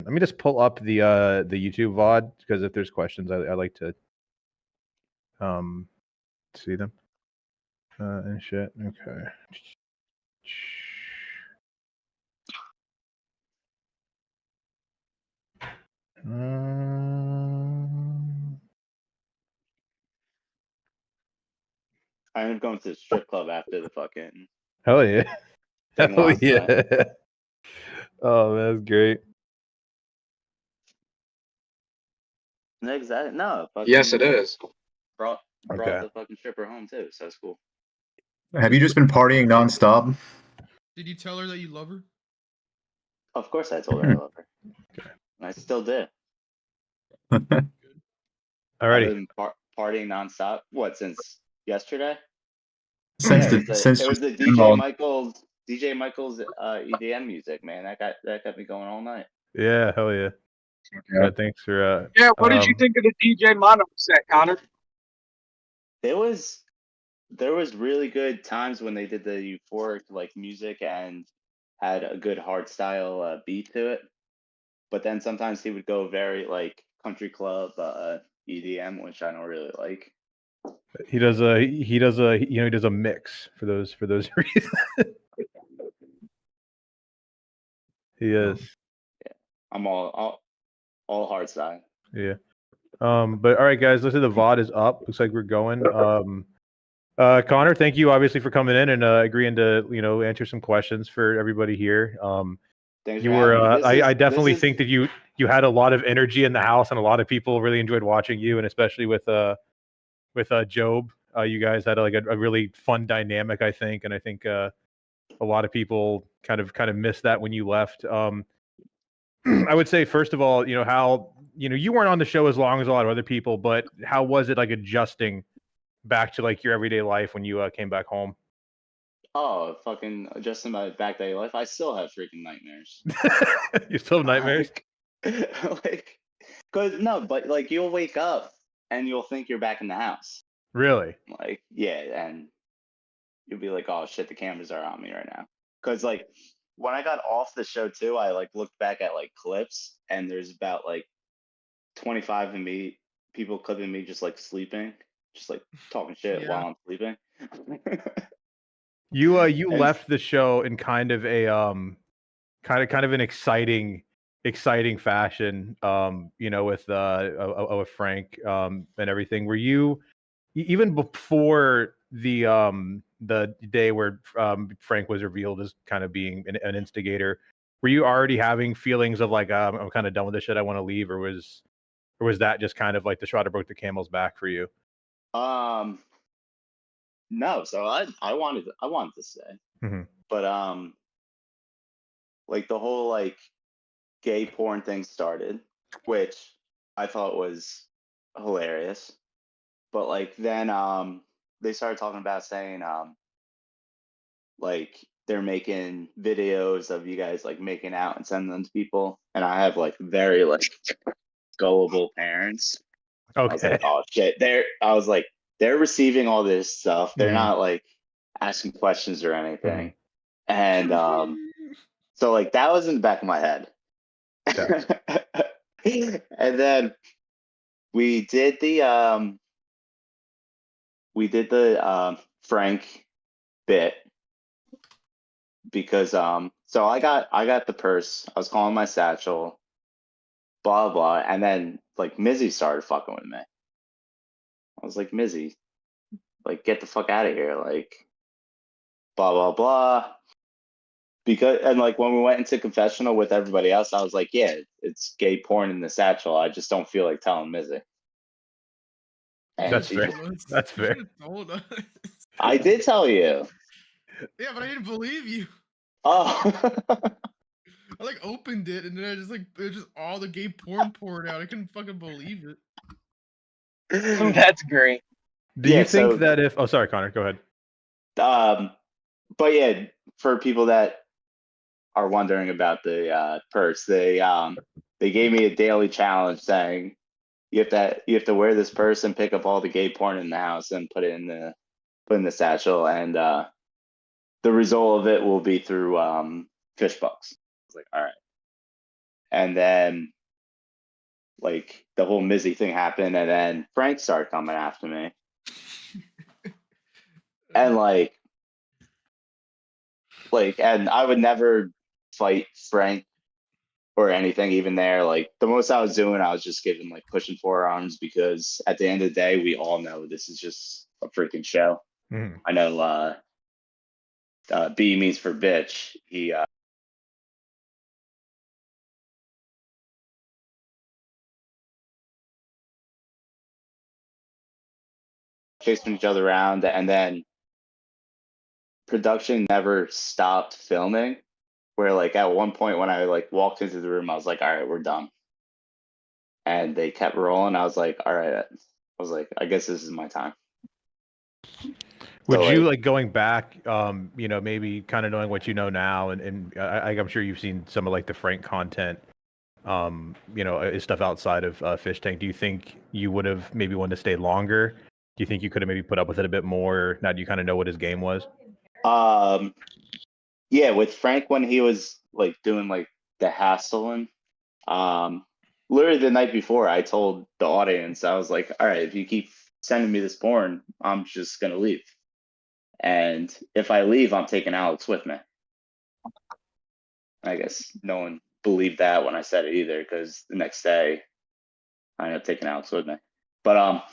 Let me just pull up the YouTube VOD because if there's questions, I like to see them and shit. Okay. I ended up going to the strip club after the fucking Hell yeah. thing Hell last yeah. night. Oh, that's great. Exactly. No, fucking Yes, it is. brought Okay. the fucking stripper home too, so that's cool. Have you just been partying nonstop? Did you tell her that you love her? Of course, I told her I love her. And I still do. Alrighty. I've been partying nonstop. What, since yesterday? Since Yeah, it was the DJ Michael's EDM music, man. That got me going all night. Yeah, hell yeah. Okay. Thanks for Yeah, what did you think of the DJ Mono set, Connor? There was really good times when they did the euphoric like music and had a good hard style beat to it. But then sometimes he would go very like country club EDM, which I don't really like. he does a mix for those reasons. He is. Yeah, I'm all hard style. Yeah. But all right, guys, listen, the VOD is up. Looks like we're going. Connor, thank you obviously for coming in and agreeing to answer some questions for everybody here. Thanks You for were having me. I definitely think that you had a lot of energy in the house, and a lot of people really enjoyed watching you, and especially with Job. You guys had a really fun dynamic, I think, and I think a lot of people kind of missed that when you left. I would say first of all, how you weren't on the show as long as a lot of other people, but how was it like adjusting back to like your everyday life when you came back home? Oh, fucking adjusting my back day life. I still have freaking nightmares. You still have nightmares? But like you'll wake up and you'll think you're back in the house. Really? Like, yeah, and you'll be like, oh shit, the cameras are on me right now. Because like when I got off the show too, I like looked back at like clips, and there's about like 25 of me, people clipping me just like sleeping, just like talking shit while I'm sleeping. You left the show in kind of a kind of an exciting fashion, with Frank and everything. Were you even before the day where Frank was revealed as kind of being an instigator? Were you already having feelings of like I'm kind of done with this shit, I want to leave, or was that just kind of like the straw that broke the camel's back for you? No, so I wanted to stay, but like the whole like gay porn thing started, which I thought was hilarious, but like then they started talking about saying like they're making videos of you guys like making out and sending them to people, and I have like very like gullible parents. Okay. I was like, oh shit, they're receiving all this stuff. They're not like asking questions or anything. And so like that was in the back of my head. And then we did the Frank bit because so I got the purse, I was calling my satchel, blah blah, and then like Mizzy started fucking with me. I was like, Mizzy, like get the fuck out of here, like blah blah blah. And like when we went into confessional with everybody else, I was like, yeah, it's gay porn in the satchel. I just don't feel like telling Mizzy. That's fair. That's fair. I did tell you. Yeah, but I didn't believe you. Oh. I like opened it and then I just like it was just all the gay porn poured out. I couldn't fucking believe it. That's great. Do you think that if sorry, Connor, go ahead. But yeah, for people that are wondering about the purse, they gave me a daily challenge saying you have to wear this purse and pick up all the gay porn in the house and put it in the satchel, and the result of it will be through fish bucks. I was like, all right. and then like the whole Mizzy thing happened, and then Frank started coming after me, and and I would never fight Frank or anything. Even there, like the most I was doing, I was just giving like pushing forearms, because at the end of the day, we all know this is just a freaking show. Mhm. I know B means for bitch. He chasing each other around, and then production never stopped filming. Where like at one point when I like walked into the room, I was like, all right, we're done. And they kept rolling. I was like, all right. I was like, I guess this is my time. Would So, you like going back, you know, maybe kind of knowing what you know now, and I'm sure you've seen some of like the Frank content, you know, stuff outside of Fishtank. Do you think you would have maybe wanted to stay longer? Do you think you could have maybe put up with it a bit more? Now do you kind of know what his game was? yeah, with Frank when he was like doing like the hassling, literally the night before, I told the audience, I was like, all right, if you keep sending me this porn, I'm just gonna leave. And if I leave, I'm taking Alex with me. I guess no one believed that when I said it either, because the next day I ended up taking Alex with me. But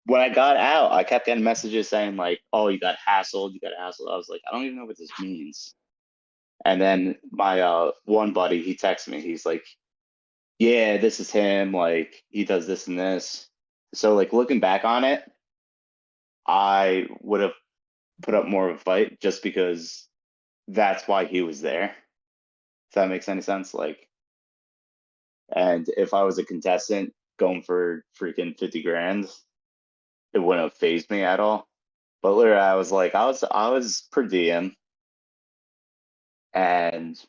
when I got out, I kept getting messages saying like, "Oh, you got hassled, you got hassled." I was like, I don't even know what this means. And then my one buddy, he texted me. He's like, "Yeah, this is him. Like, he does this and this." So like looking back on it, I would have put up more of a fight just because that's why he was there. If that makes any sense, like. And if I was a contestant going for freaking 50 grand, it wouldn't have phased me at all. But literally, I was like, I was per diem, and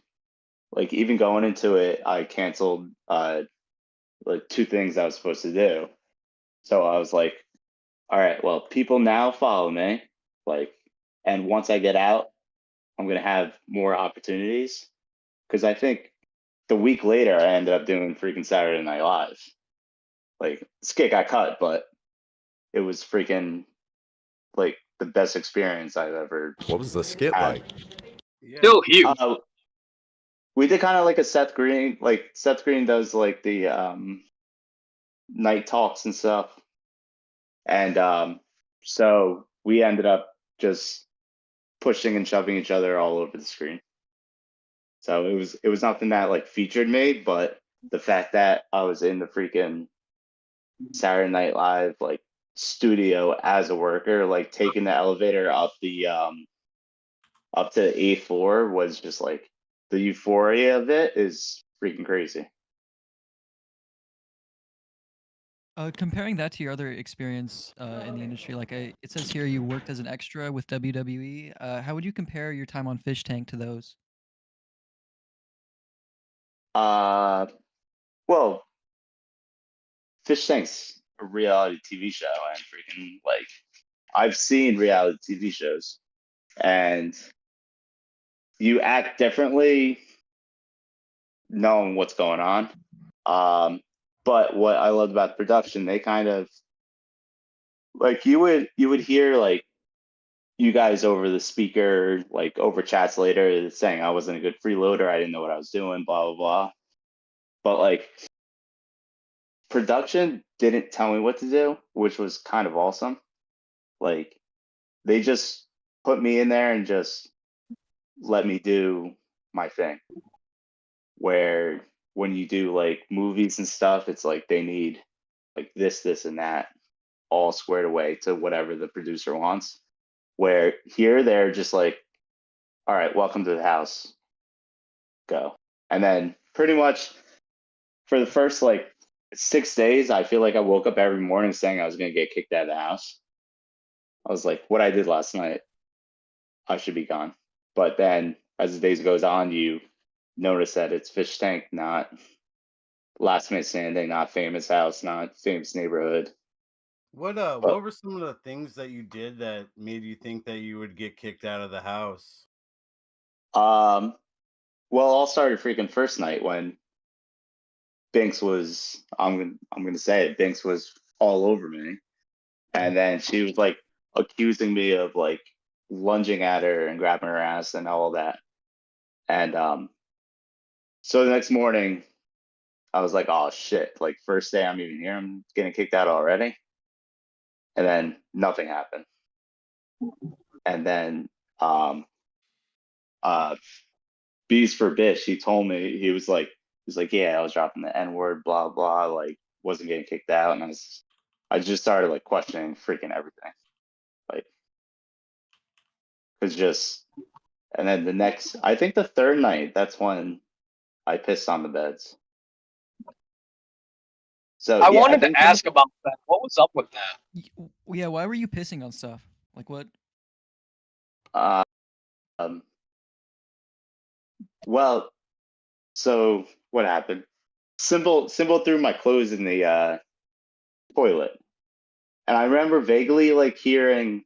like even going into it, I canceled like 2 things I was supposed to do. So I was like, all right, well, people now follow me, like, and once I get out, I'm gonna have more opportunities. Because I think the week later, I ended up doing freaking Saturday Night Live. Like, skit got cut, but it was freaking like the best experience I've ever What was the skit had. like? Still huge. We did kind of like a Seth Green, like Seth Green does like the night talks and stuff. And so we ended up just pushing and shoving each other all over the screen. So it was nothing that like featured me, but the fact that I was in the freaking Saturday Night Live like studio as a worker, like taking the elevator up to the eighth floor, was just like the euphoria of it is freaking crazy. Comparing that to your other experience in the industry, like it says here you worked as an extra with WWE. How would you compare your time on Fishtank to those? Well, Fishtank's a reality TV show, and freaking like I've seen reality TV shows, and you act differently knowing what's going on. But what I loved about the production, they kind of like you would hear like you guys over the speaker, like over chats later, saying I wasn't a good freeloader, I didn't know what I was doing, blah blah blah. But like production didn't tell me what to do, which was kind of awesome. Like they just put me in there and just let me do my thing. Where when you do like movies and stuff, it's like they need like this, and that all squared away to whatever the producer wants. Where here they're just like, all right, welcome to the house, go. And then pretty much for the first like 6 days, I feel like I woke up every morning saying I was gonna get kicked out of the house. I was like, what I did last night, I should be gone. But then as the days goes on, you notice that it's Fishtank, not last minute standing, not famous house, not famous neighborhood. What But were some of the things that you did that made you think that you would get kicked out of the house? well, all started freaking first night when Binks was I'm gonna say it, Binks was all over me. And then she was like accusing me of like lunging at her and grabbing her ass and all that. And so the next morning I was like, oh shit, like first day I'm even here, I'm getting kicked out already. And then nothing happened. And then B's for Bish, he told me, he was like, yeah, I was dropping the N-word, blah blah, like wasn't getting kicked out. And I just started like questioning freaking everything. Like it's just, and then I think the third night, that's when I pissed on the beds. So I yeah, wanted think to ask about that. What was up with that? Yeah, why were you pissing on stuff? Like what? Well, so what happened? Symbol threw my clothes in the toilet, and I remember vaguely like hearing,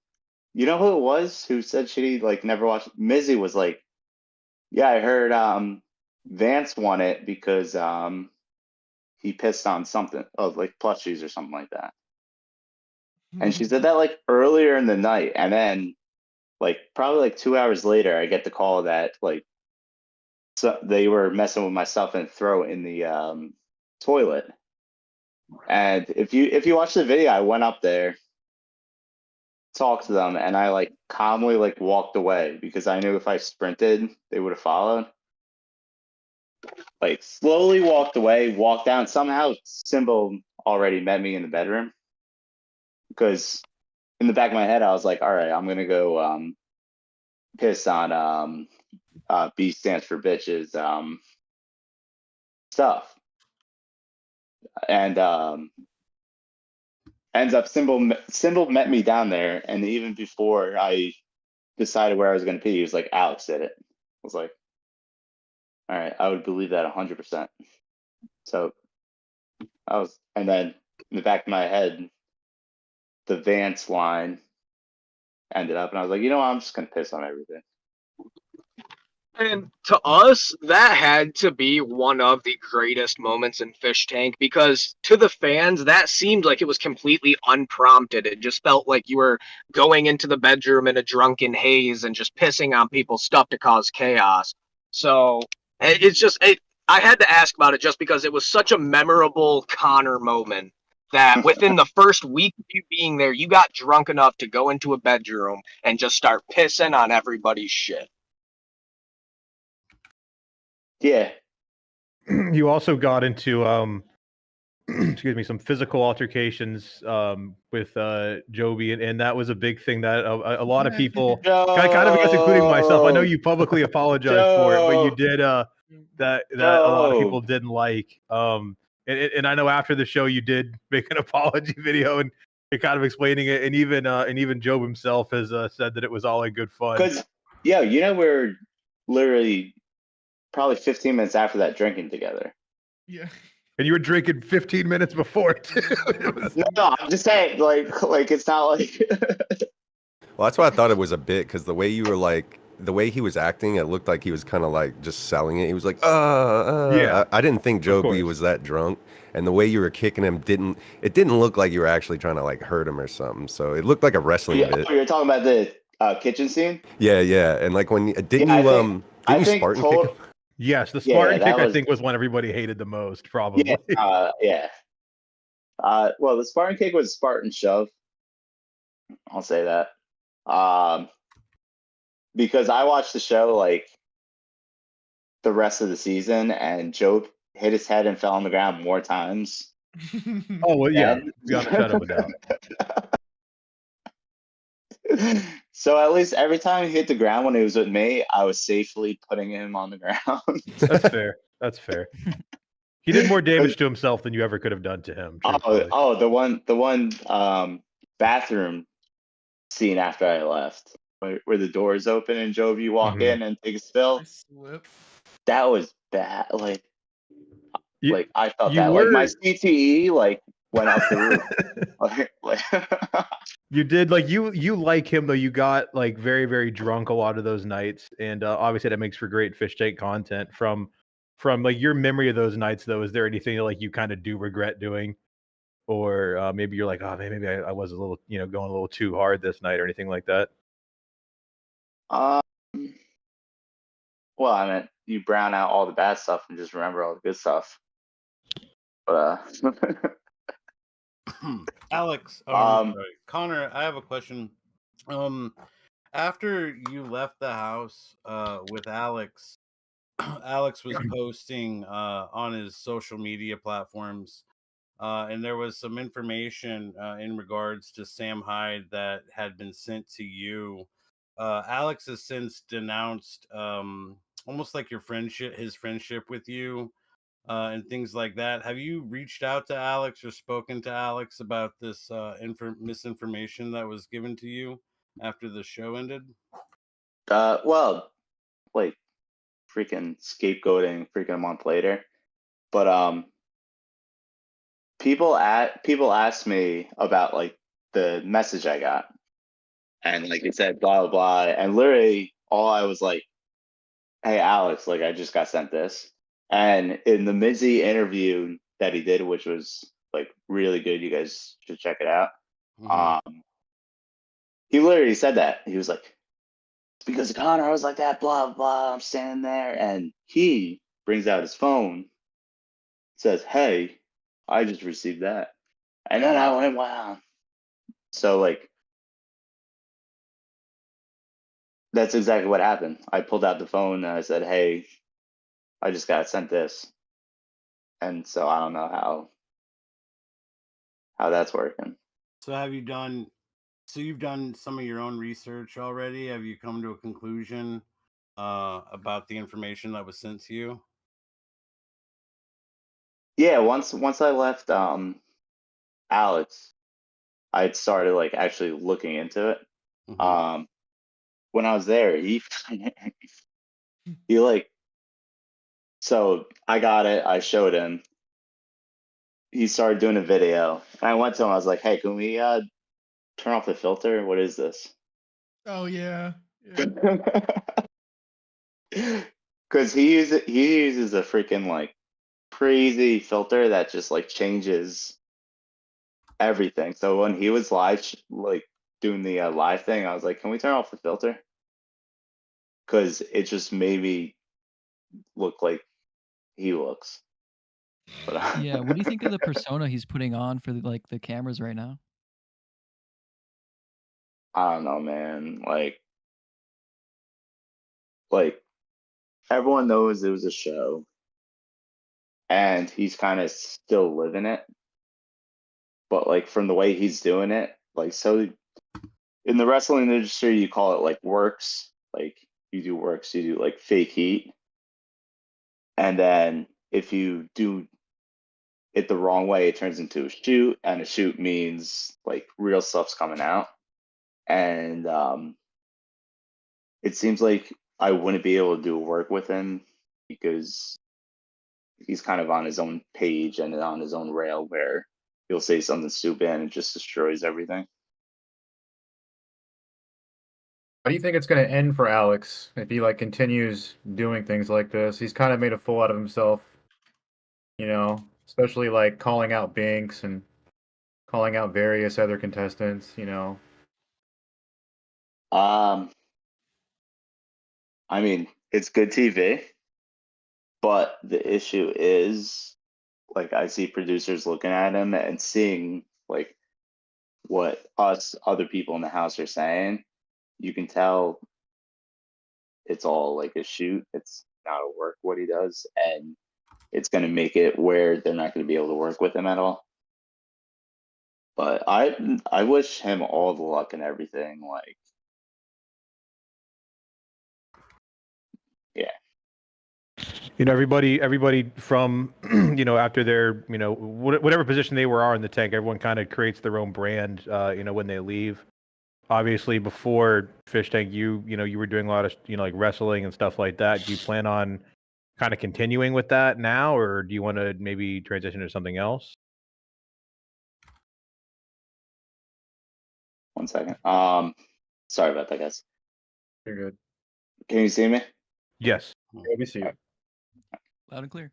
you know who it was who said she like never watched. Mizzy was like, yeah, I heard Vance won it because he pissed on something of like plushies or something like that. And she said that like earlier in the night, and then like probably like 2 hours later, I get the call that like so they were messing with my stuff and throw it in the toilet. And if you watch the video, I went up there, talked to them, and I like calmly like walked away because I knew if I sprinted, they would have followed. Like slowly walked away, walked down. Somehow Symbol already met me in the bedroom because in the back of my head, I was like, all right, I'm gonna go piss on B stands for bitches stuff. And ends up Symbol met me down there, and even before I decided where I was gonna pee, he was like, Alex did it. I was like, all right, I would believe that 100%. So and then in the back of my head, the Vance line ended up, and I was like, you know what, I'm just gonna piss on everything. And to us, that had to be one of the greatest moments in Fishtank because to the fans, that seemed like it was completely unprompted. It just felt like you were going into the bedroom in a drunken haze and just pissing on people's stuff to cause chaos. So I had to ask about it just because it was such a memorable Connor moment that within the first week of you being there, you got drunk enough to go into a bedroom and just start pissing on everybody's shit. Yeah. You also got into excuse me, some physical altercations with Joby, and that was a big thing that a lot of people, kind of I guess including myself, I know you publicly apologized for it, but you did that a lot of people didn't like. And I know after the show you did make an apology video and kind of explaining it, and even Job himself has said that it was all in good fun. Because we're literally probably 15 minutes after that drinking together. Yeah. And you were drinking 15 minutes before too. No, I'm just saying, like it's not like. Well, that's why I thought it was a bit, because the way you were like, the way he was acting, it looked like he was kind of like just selling it. He was like, yeah. I didn't think Joby was that drunk, and the way you were kicking him didn't look like you were actually trying to like hurt him or something. So it looked like a wrestling bit. You're talking about the kitchen scene. Yeah, and like when didn't you Spartan kick him? Yes, the Spartan kick I think was one everybody hated the most, probably. Yeah. Well, the Spartan kick was Spartan shove. I'll say that. Because I watched the show like the rest of the season, and Job hit his head and fell on the ground more times. Oh well, yeah, beyond a shadow of a doubt. So at least every time he hit the ground when he was with me, I was safely putting him on the ground. That's fair. He did more damage to himself than you ever could have done to him. The one bathroom scene after I left, where the doors open and Job, you walk in and take a spill. That was bad. Like I felt that. Like my CTE went out the roof. You did you like him though. You got like very, very drunk a lot of those nights, and obviously that makes for great fish tank content from from like your memory of those nights, though, is there anything like you kind of do regret doing, or maybe you're like, oh man, maybe I was a little, going a little too hard this night, or anything like that? Um, well, I mean, you brown out all the bad stuff and just remember all the good stuff. But Alex, Um, sorry, Connor, I have a question. After you left the house with Alex, Alex was posting on his social media platforms, and there was some information in regards to Sam Hyde that had been sent to you. Alex has since denounced almost like his friendship with you, and things like that. Have you reached out to Alex or spoken to Alex about this misinformation that was given to you after the show ended? well, like freaking scapegoating freaking a month later. But people asked me about like the message I got, and like it said blah blah blah, and literally all I was like, "Hey Alex, like I just got sent this." And in the Mizzy interview that he did, which was like really good, you guys should check it out. He literally said that. He was like, "It's because of Connor, I was like that, blah blah. I'm standing there," and he brings out his phone, says, "Hey, I just received that," and then I went, "Wow." So like that's exactly what happened. I pulled out the phone and I said, "Hey, I just got sent this," and so I don't know how that's working. So you've done some of your own research already? Have you come to a conclusion about the information that was sent to you? Yeah, once I left Alex, I started like actually looking into it. Mhm. When I was there, he he like so I got it, I showed him. He started doing a video. And I went to him, I was like, "Hey, can we turn off the filter? What is this?" Oh yeah. Yeah. Because he uses a freaking like crazy filter that just like changes everything. So when he was live, like doing the live thing, I was like, "Can we turn off the filter?" Because it just made me look like he looks. But Yeah, what do you think of the persona he's putting on for the cameras right now? I don't know, man. Like everyone knows it was a show, and he's kind of still living it. But like from the way he's doing it, like so in the wrestling industry, you call it like works. Like you do works, you do like fake heat, and then if you do it the wrong way, it turns into a shoot, and a shoot means like real stuff's coming out. And it seems like I wouldn't be able to do work with him because he's kind of on his own page and on his own rail where he'll say something stupid and it just destroys everything. How do you think it's going to end for Alex if he like continues doing things like this? He's kind of made a fool out of himself, especially like calling out Binks and calling out various other contestants. Um, I mean, it's good TV, but the issue is like I see producers looking at him and seeing like what us other people in the house are saying. You can tell it's all like a shoot. It's not a work what he does, and it's going to make it where they're not going to be able to work with him at all. But I wish him all the luck and everything. Like, yeah. Everybody from after their whatever position they are in the tank, everyone kind of creates their own brand when they leave. Obviously before Fish Tank, you were doing a lot of like wrestling and stuff like that. Do you plan on kind of continuing with that now, or do you want to maybe transition to something else? 1 second. Sorry about that, guys. You're good. Can you see me? Yes. Yeah, we see you. Loud and clear.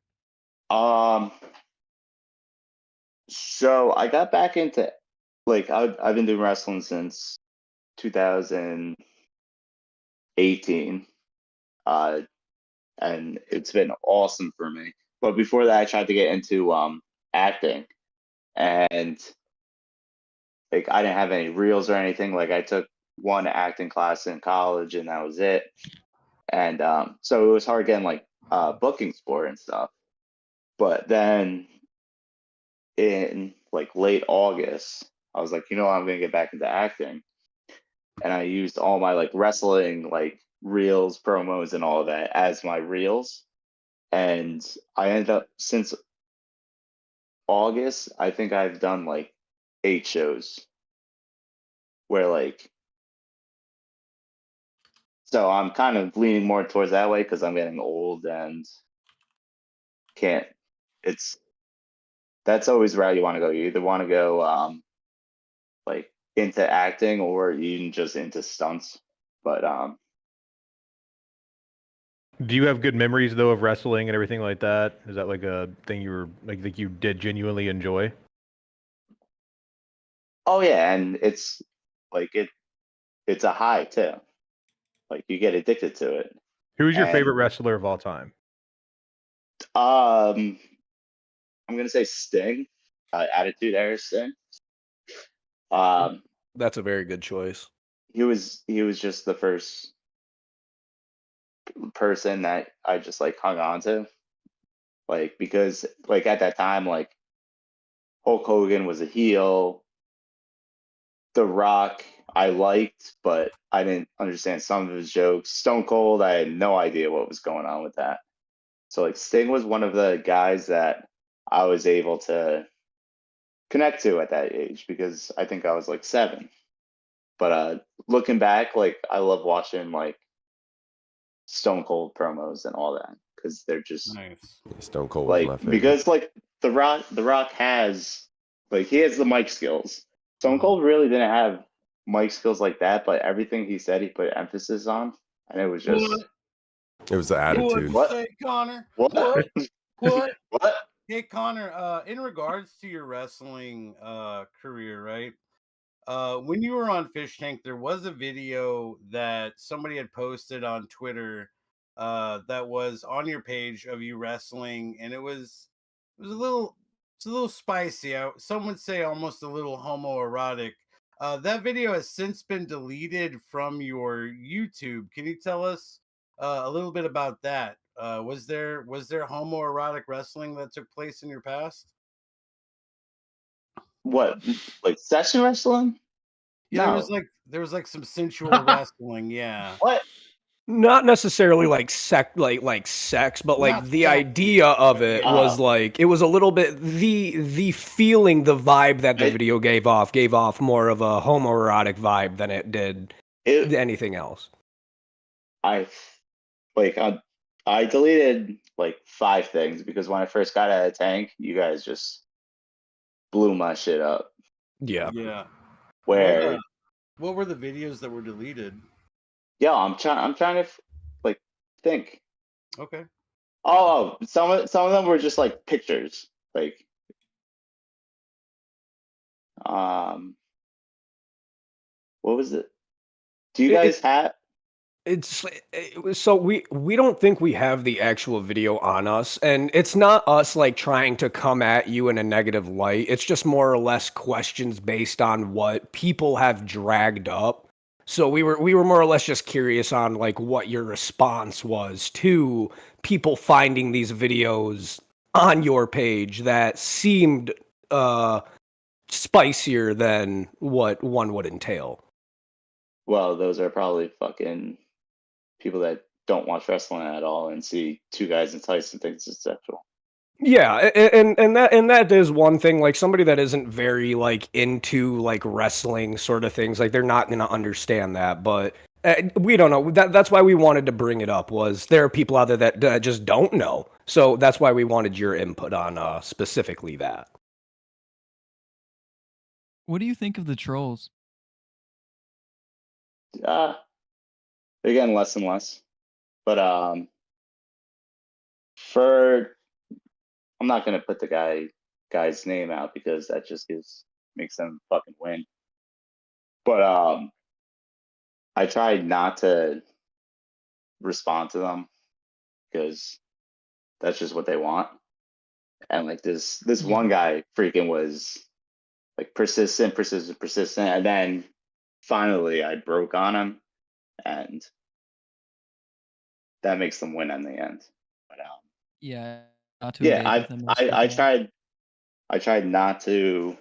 So I got back into like I've been doing wrestling since 2018. And it's been awesome for me. But before that, I tried to get into acting, and like I didn't have any reels or anything. Like I took one acting class in college, and that was it. And so it was hard getting like bookings for it and stuff. But then in like late August, I was like, you know, I'm gonna get back into acting, and I used all my like wrestling like reels, promos, and all of that as my reels. And I ended up since August, I think I've done like 8 shows where like so I'm kind of leaning more towards that way because I'm getting old and can't it's that's always the route you want to go. You either want to go like into acting or even just into stunts. But Do you have good memories though of wrestling and everything like that? Is that like a thing you were like that you did genuinely enjoy? oh yeah, and it's like it's a high too. Like you get addicted to it. Who's your And favorite wrestler of all time? I'm gonna say Sting, Attitude Era Sting. That's a very good choice. He was just the first person that I just like hung on to, like because like at that time like Hulk Hogan was a heel, The Rock I liked, but I didn't understand some of his jokes. Stone Cold, I had no idea what was going on with that. So like Sting was one of the guys that I was able to connect to at that age because I think I was like 7. But looking back, like I love watching like Stone Cold promos and all that because they're just Nice. Stone Cold was my like favorite. because like the Rock has like he has the mic skills. Stone Cold really didn't have mic skills like that, but everything he said he put emphasis on, and it was just It was the attitude. What? Say, Connor? what What? what? Hey, Connor. In regards to your wrestling career, right? When you were on Fish Tank, there was a video that somebody had posted on Twitter that was on your page of you wrestling, and it's a little spicy. Some would say almost a little homoerotic. That video has since been deleted from your YouTube. Can you tell us a little bit about that? Was there homoerotic wrestling that took place in your past? What? Like session wrestling? Yeah, No. there was like some sensual wrestling. Yeah. What? Not necessarily like sex, but like Not the sex, idea of but it yeah. was like it was a little bit the feeling, the vibe that the It- video gave off more of a homoerotic vibe than it did It, anything else. I like I deleted like 5 things because when I first got out of tank, you guys just blew my shit up. Yeah. Yeah. Where What were the videos that were deleted? yeah, I'm trying to like think. Okay. Oh, some of them were just like pictures. Like what was it? Do you guys have It was so we don't think we have the actual video on us, and it's not us like trying to come at you in a negative light. It's just more or less questions based on what people have dragged up. So we were more or less just curious on like what your response was to people finding these videos on your page that seemed spicier than what one would entail. well, those are probably fucking people that don't watch wrestling at all and see 2 guys in tights and thinks it's sexual. Yeah, and that is one thing. Like somebody that isn't very like into like wrestling sort of things, like they're not gonna understand that. But we don't know. That's why we wanted to bring it up. Was there are people out there that just don't know? So that's why we wanted your input on specifically that. What do you think of the trolls? They're getting less and less. But I'm not gonna put the guy's name out because that just makes them fucking win. But I tried not to respond to them because that's just what they want. And like this one guy freaking was like persistent, and then finally I broke on him, and that makes them win in the end. But Yeah, not to yeah, engage with them most of the time. I tried not to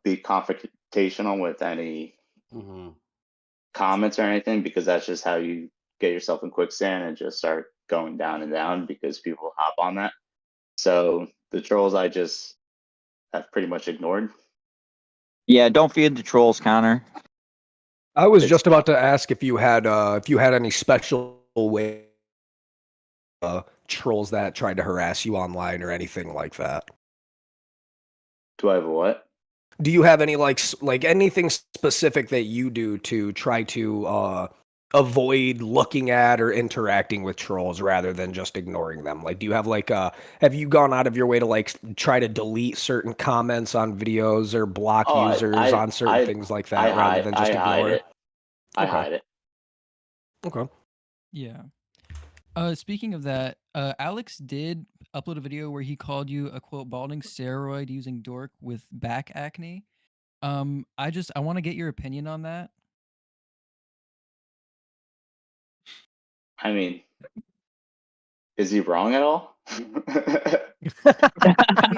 be confrontational with any comments or anything, because that's just how you get yourself in quicksand and just start going down and down because people hop on that. So the trolls I just have pretty much ignored. Yeah, don't feed the trolls, Connor. I was just about to ask if you had any special way trolls that tried to harass you online or anything like that. Do I have a what? Do you have any like anything specific that you do to try to avoid looking at or interacting with trolls rather than just ignoring them? Like, do you have like have you gone out of your way to like try to delete certain comments on videos or block users on certain things like that rather than just ignore? I hide it. Okay. Yeah. Speaking of that, Alex did upload a video where he called you a quote balding steroid using dork with back acne. I want to get your opinion on that. I mean, is he wrong at all? I mean,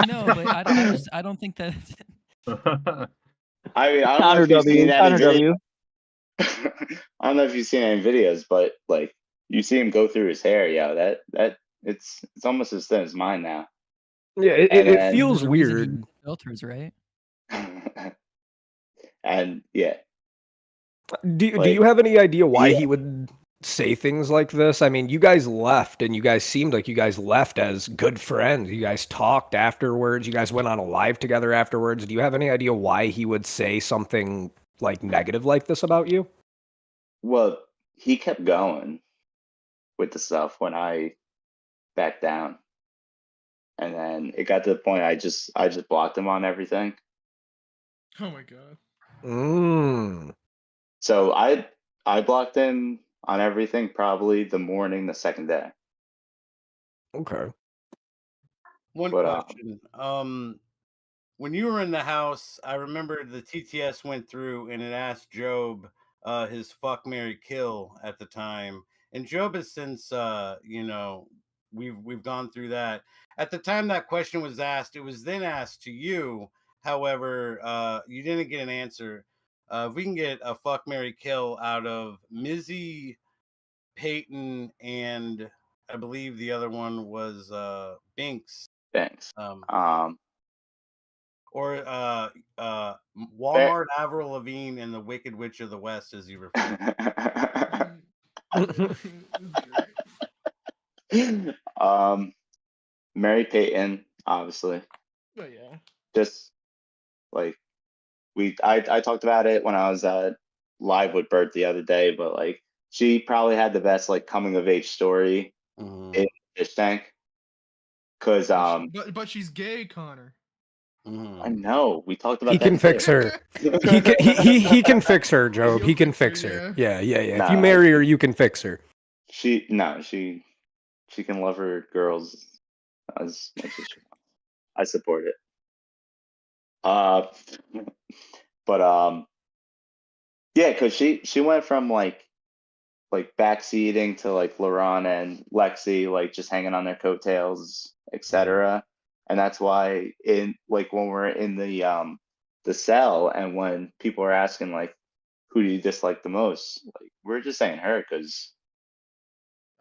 no, but I don't think that. I mean, I don't know if you've seen any videos. I don't know if you've seen any videos, but like you see him go through his hair, yeah. That it's almost as thin as mine now. Yeah, it feels weird. Filters, right? And yeah. Do you have any idea why he would say things like this? I mean, you guys left, and you guys seemed like you guys left as good friends. You guys talked afterwards. You guys went on a live together afterwards. Do you have any idea why he would say something like negative like this about you? Well, he kept going with the stuff when I backed down. And then it got to the point I just blocked him on everything. Oh my god. So I blocked him on everything probably the second day. Okay. One question. When you were in the house, I remember the TTS went through and it asked Job his fuck, marry, kill at the time. And Job has since we've gone through that. At the time that question was asked, it was then asked to you. However, you didn't get an answer. If we can get a fuck, marry, kill out of Mizzy, Peyton, and I believe the other one was Binks. Thanks. Or Walmart, Avril Lavigne, and the Wicked Witch of the West, as you refer. Mary Peyton, obviously. Oh yeah. Just like I talked about it when I was live with Bert the other day, but like she probably had the best like coming of age story in Fishtank. Cause but she's gay, Connor. I know. We talked about he that. Can fix her. He can fix her, Job. He can fix her. Yeah. If you marry her, you can fix her. She can love her girls as much as she wants. I support it. But yeah, because she went from like backseating to like Laurent and Lexi like just hanging on their coattails, etc. And that's why in like when we're in the cell and when people are asking like who do you dislike the most, like we're just saying her because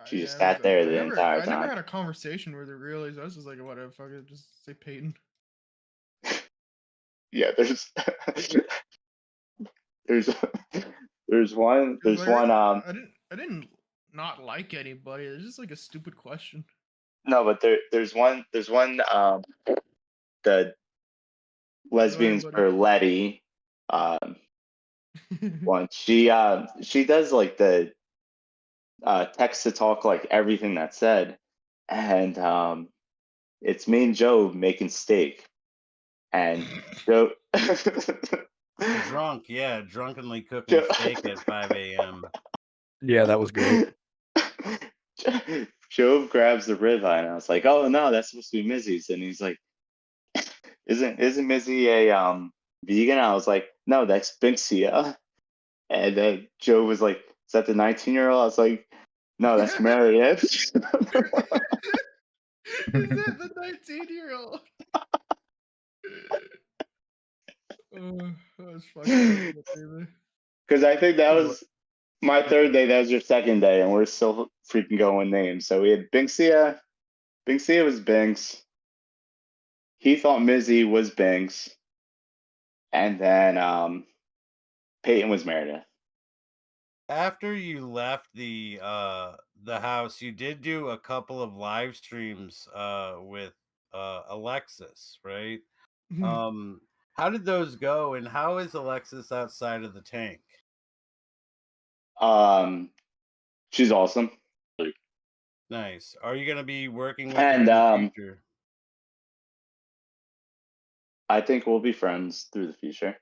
she just sat there the entire time. I never had a conversation with her really. So I was just like, whatever, fuck it, just say Peyton. Yeah, there's one. I didn't not like anybody. It's just like a stupid question. No, but there's one. The lesbians for Letty. One. She does like the text to talk like everything that's said, and it's me and Joe making steak, and Joe. Drunk, yeah, drunkenly cooking steak at 5 a.m. Yeah, that was great. Joe grabs the ribeye, and I was like, "Oh no, that's supposed to be Mizzy's," and he's like, "Isn't Mizzy a vegan?" I was like, "No, that's Binxia." And then Joe was like, "Is that the 19-year-old?" I was like, "No, that's Meredith." Is that the 19-year-old? That's fucking baby. Because I think that was my third day. That was your second day, and we're still freaking going names. So we had Binxia. Binxia was Binks. He thought Mizzy was Binks, and then Peyton was Meredith. After you left the house, you did do a couple of live streams with Alexis, right? How did those go, and how is Alexis outside of the tank? She's awesome. Nice. Are you going to be working with And her in the future? I think we'll be friends through the future.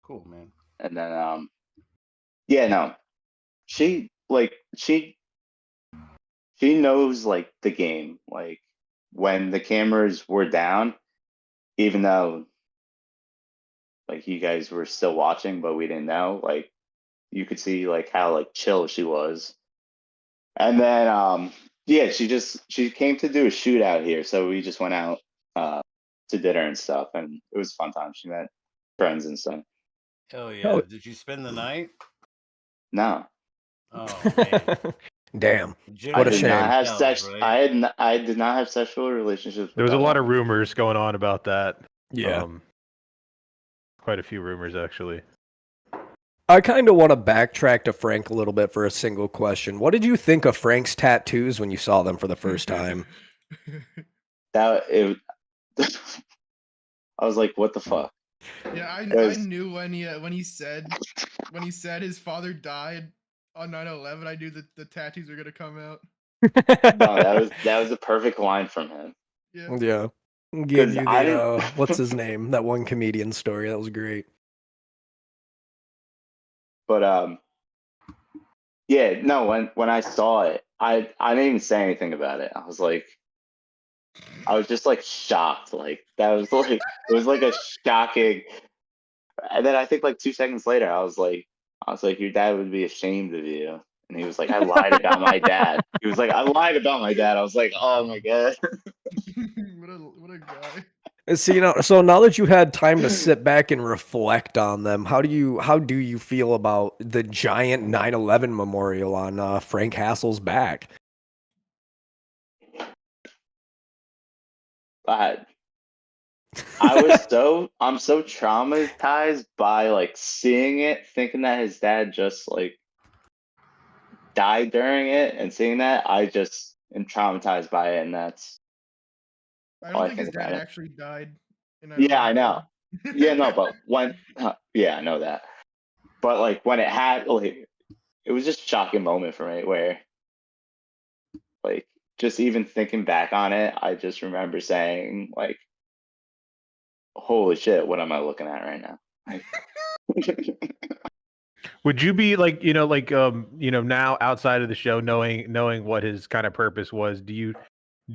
Cool, man. And then yeah, no. She knows like the game. Like when the cameras were down, even though like you guys were still watching, but we didn't know, like you could see like how like chill she was. And then yeah, she came to do a shootout here, so we just went out to dinner and stuff, and it was a fun time. She met friends and stuff. Hell yeah. Did you spend the night? No. Oh man. Damn. Jim What a I did shame. not have Tells, sex. right? I did not have sexual relationships. There was a lot of rumors going on about that. Yeah. Quite a few rumors, actually. I kind of want to backtrack to Frank a little bit for a single question. What did you think of Frank's tattoos when you saw them for the first time? I was like, what the fuck? Yeah, I knew when he said his father died on 9/11, I knew that the tattoos were gonna come out. No, that was a perfect line from him. Yeah. Yeah. Gave you the what's his name? That one comedian story. That was great. But yeah, no, when I saw it, I didn't even say anything about it. I was just like shocked. Like that was like it was like a shocking. And then I think like 2 seconds later, I was like, your dad would be ashamed of you. And he was like, I lied about my dad. He was like, I lied about my dad. I was like, oh my god. what a guy. See, so now that you had time to sit back and reflect on them, how do you feel about the giant 9/11 memorial on Frank Hassel's back? I'm so traumatized by like seeing it, thinking that his dad just like died during it, and seeing that I just am traumatized by it, and that's. I don't think his dad actually died. Yeah, I know. Yeah, no, but yeah, I know that. But like when it was just a shocking moment for me where like just even thinking back on it, I just remember saying like, holy shit, what am I looking at right now? Would you be like, now outside of the show, knowing what his kind of purpose was, do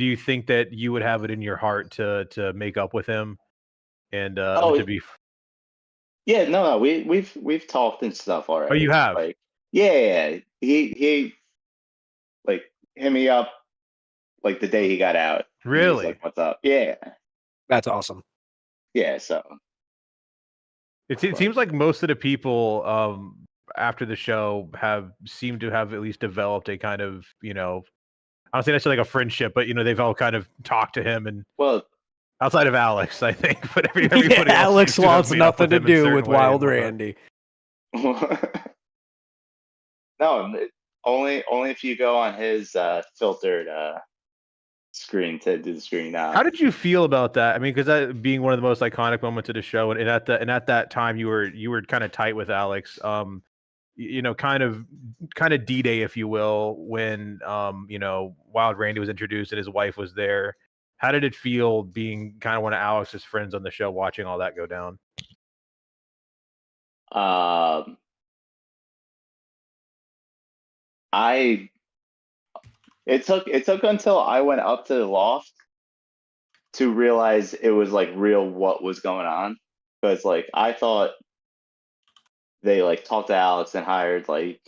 you think that you would have it in your heart to make up with him and to be? Yeah, no, we've talked and stuff already. Oh, you have? Like, yeah, he like hit me up like the day he got out. Really? He was like, what's up? Yeah. That's awesome. Yeah, so It seems like most of the people after the show seemed to have at least developed a kind of, I don't say necessarily like a friendship, but they've all kind of talked to him, and outside of Alex, I think, but everybody else Alex wants nothing to with him in do certain with ways. Wild Randy. No, only if you go on his filtered screen to do the screen now. How did you feel about that? I mean, because that being one of the most iconic moments of the show, and at that time you were kind of tight with Alex. kind of D-Day, if you will, when Wild Randy was introduced and his wife was there. How did it feel being kind of one of Alex's friends on the show, watching all that go down? It took until I went up to the loft to realize it was like real what was going on, because like I thought they like talked to Alex and hired like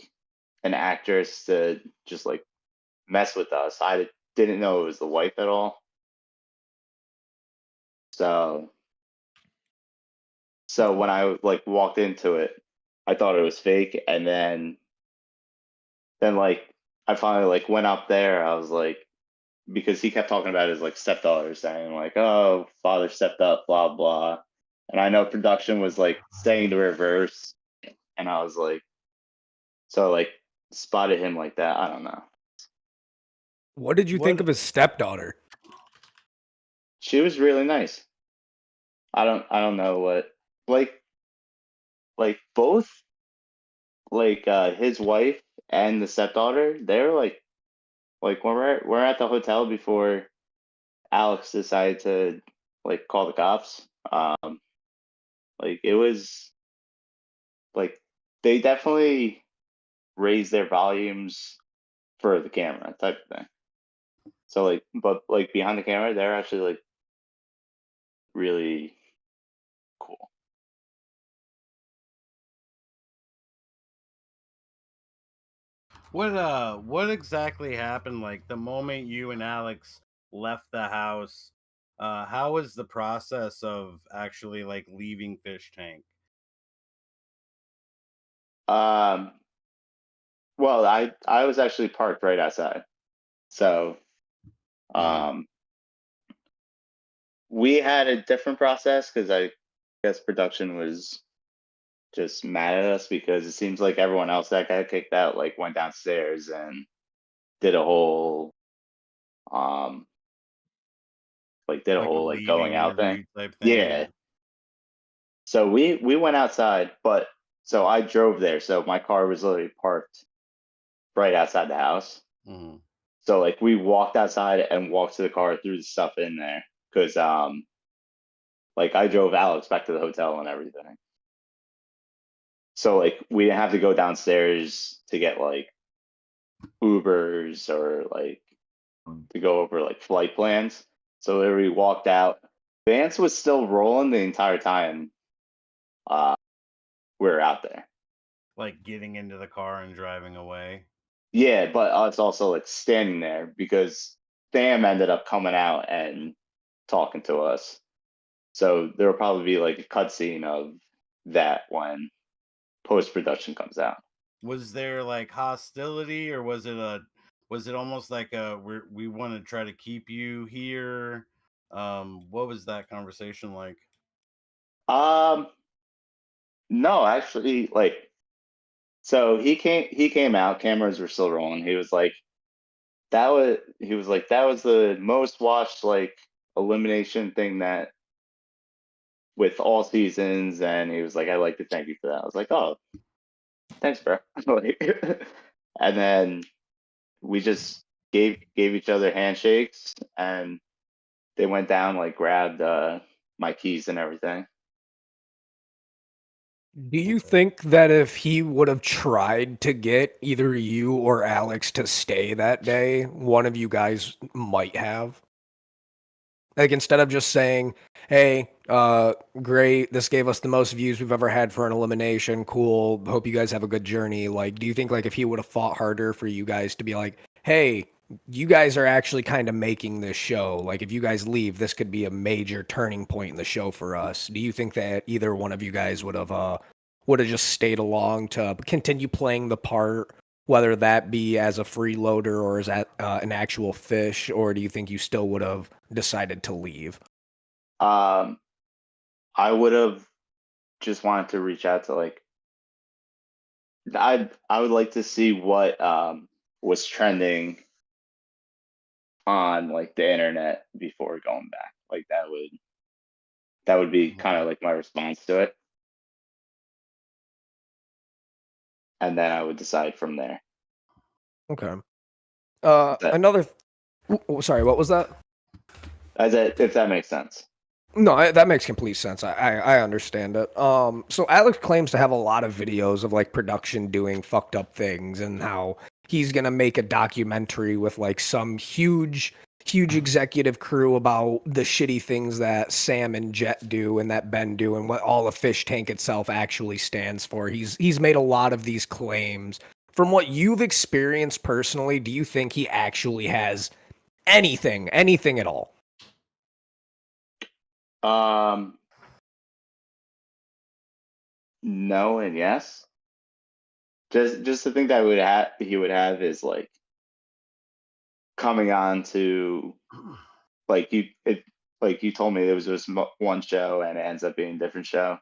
an actress to just like mess with us. I didn't know it was the wife at all. So when I like walked into it, I thought it was fake, and then like I finally like went up there. I was like, because he kept talking about his like stepdaughter, saying like, "Oh, father stepped up, blah blah," and I know production was like saying the reverse, and I was like, so like spotted him like that. I don't know. What did you think of his stepdaughter? She was really nice. I don't know what like both like his wife and the stepdaughter. They're like when we're at the hotel before Alex decided to like call the cops. Like it was like they definitely raised their volumes for the camera type of thing. So like, but like behind the camera, they're actually like really cool. What exactly happened? Like the moment you and Alex left the house, how was the process of actually like leaving Fishtank? Well, I was actually parked right outside, so we had a different process because I guess production was just mad at us because it seems like everyone else that got kicked out like went downstairs and did a whole like going leaving out thing. interview type thing. Yeah. So we went outside, but so I drove there. So my car was literally parked right outside the house. Mm-hmm. So like we walked outside and walked to the car, threw the stuff in there because like I drove Alex back to the hotel and everything. So like we didn't have to go downstairs to get like Ubers or like to go over like flight plans. So literally walked out. Vance was still rolling the entire time we were out there. Like getting into the car and driving away. Yeah, but us also like standing there because Sam ended up coming out and talking to us. So there will probably be like a cutscene of that when post production comes out. Was there like hostility, or was it almost like we want to try to keep you here? What was that conversation like? No, actually, like, so he came out, cameras were still rolling. He was like, that was the most watched like elimination thing that with all seasons, and he was like, I'd like to thank you for that. I was like, oh, thanks, bro. And then we just gave each other handshakes, and they went down, like grabbed my keys and everything. Do you think that if he would have tried to get either you or Alex to stay that day, one of you guys might have? Like instead of just saying, "Hey, great, this gave us the most views we've ever had for an elimination. Cool. Hope you guys have a good journey." Like, do you think like if he would have fought harder for you guys to be like, "Hey, you guys are actually kind of making this show. Like if you guys leave, this could be a major turning point in the show for us." Do you think that either one of you guys would have just stayed along to continue playing the part, whether that be as a freeloader or as an actual fish, or do you think you still would have decided to leave? I would have just wanted to reach out to like I would like to see what was trending on like the internet before going back. Like that would be kind of like my response to it. and then I would decide from there. Okay. That- Another. Sorry, what was that? if that makes sense. No, that makes complete sense. I understand it. So Alex claims to have a lot of videos of like production doing fucked up things and how he's gonna make a documentary with like some huge executive crew about the shitty things that Sam and Jet do and that Ben do and what all of Fishtank itself actually stands for. He's made a lot of these claims. From what you've experienced personally, do you think he actually has anything at all? No and yes. Just the thing that he would have is like coming on to like you told me there was just one show and it ends up being a different show.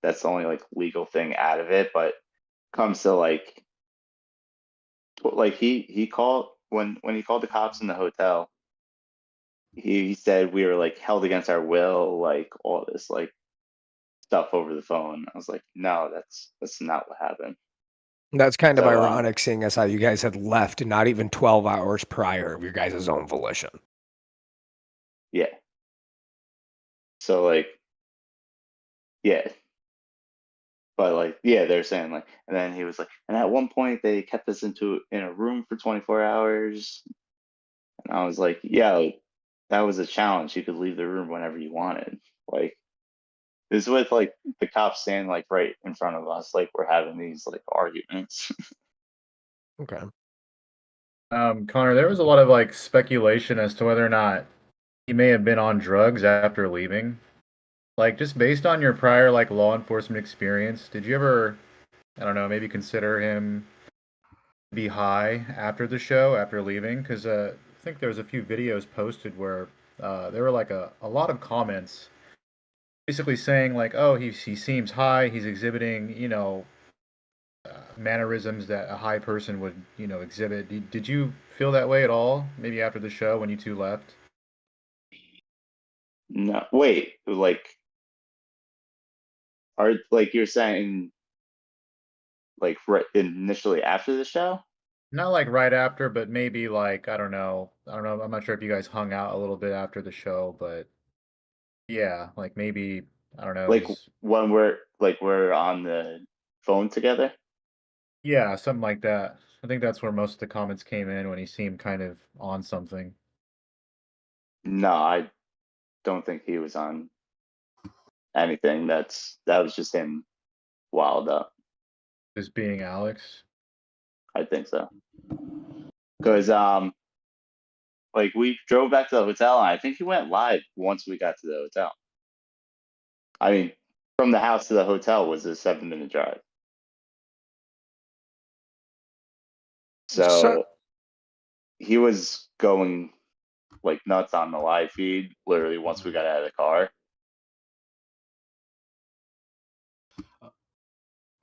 That's the only like legal thing out of it. But comes to like he called when he called the cops in the hotel. He said we were like held against our will, like all this like stuff over the phone. I was like, no, that's not what happened. That's kind of So, ironic, seeing as how you guys had left not even 12 hours prior of your guys' own volition. Yeah. So like, yeah. But like, yeah, they're saying like, and then he was like, and at one point they kept us in a room for 24 hours. And I was like, yeah, that was a challenge. You could leave the room whenever you wanted. Like, this is with like the cops standing like right in front of us, like we're having these like arguments. Okay. Connor, there was a lot of like speculation as to whether or not he may have been on drugs after leaving. Like, just based on your prior like law enforcement experience, did you ever, I don't know, maybe consider him be high after the show, after leaving? Because I think there was a few videos posted where there were like a lot of comments basically saying like, oh, he seems high, he's exhibiting, mannerisms that a high person would, exhibit. Did you feel that way at all? Maybe after the show when you two left? No, wait, like you're saying, like right initially after the show? Not like right after, but maybe like I don't know. I'm not sure if you guys hung out a little bit after the show, but yeah, like maybe I don't know. Like when we're on the phone together? Yeah, something like that. I think that's where most of the comments came in when he seemed kind of on something. No, I don't think he was on anything. That was just him wild up. Just being Alex. I think so. Because like we drove back to the hotel and I think he went live once we got to the hotel. I mean, from the house to the hotel was a 7-minute drive. So he was going like nuts on the live feed literally once we got out of the car.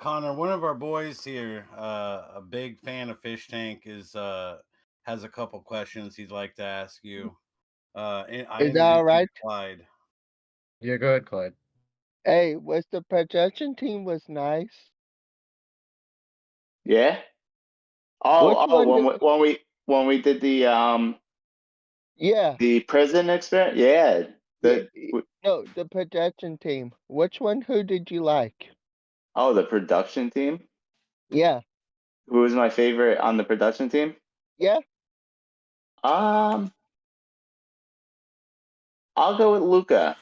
Connor, one of our boys here, a big fan of Fishtank, has a couple questions he'd like to ask you. Is that all right? Clyde. Yeah, go ahead, Clyde. Hey, was the projection team was nice? Yeah. When we did the Yeah. the prison experience, yeah. No, the projection team. Which one? Who did you like? Oh, the production team. Yeah. Who was my favorite on the production team? Yeah. I'll go with Luca.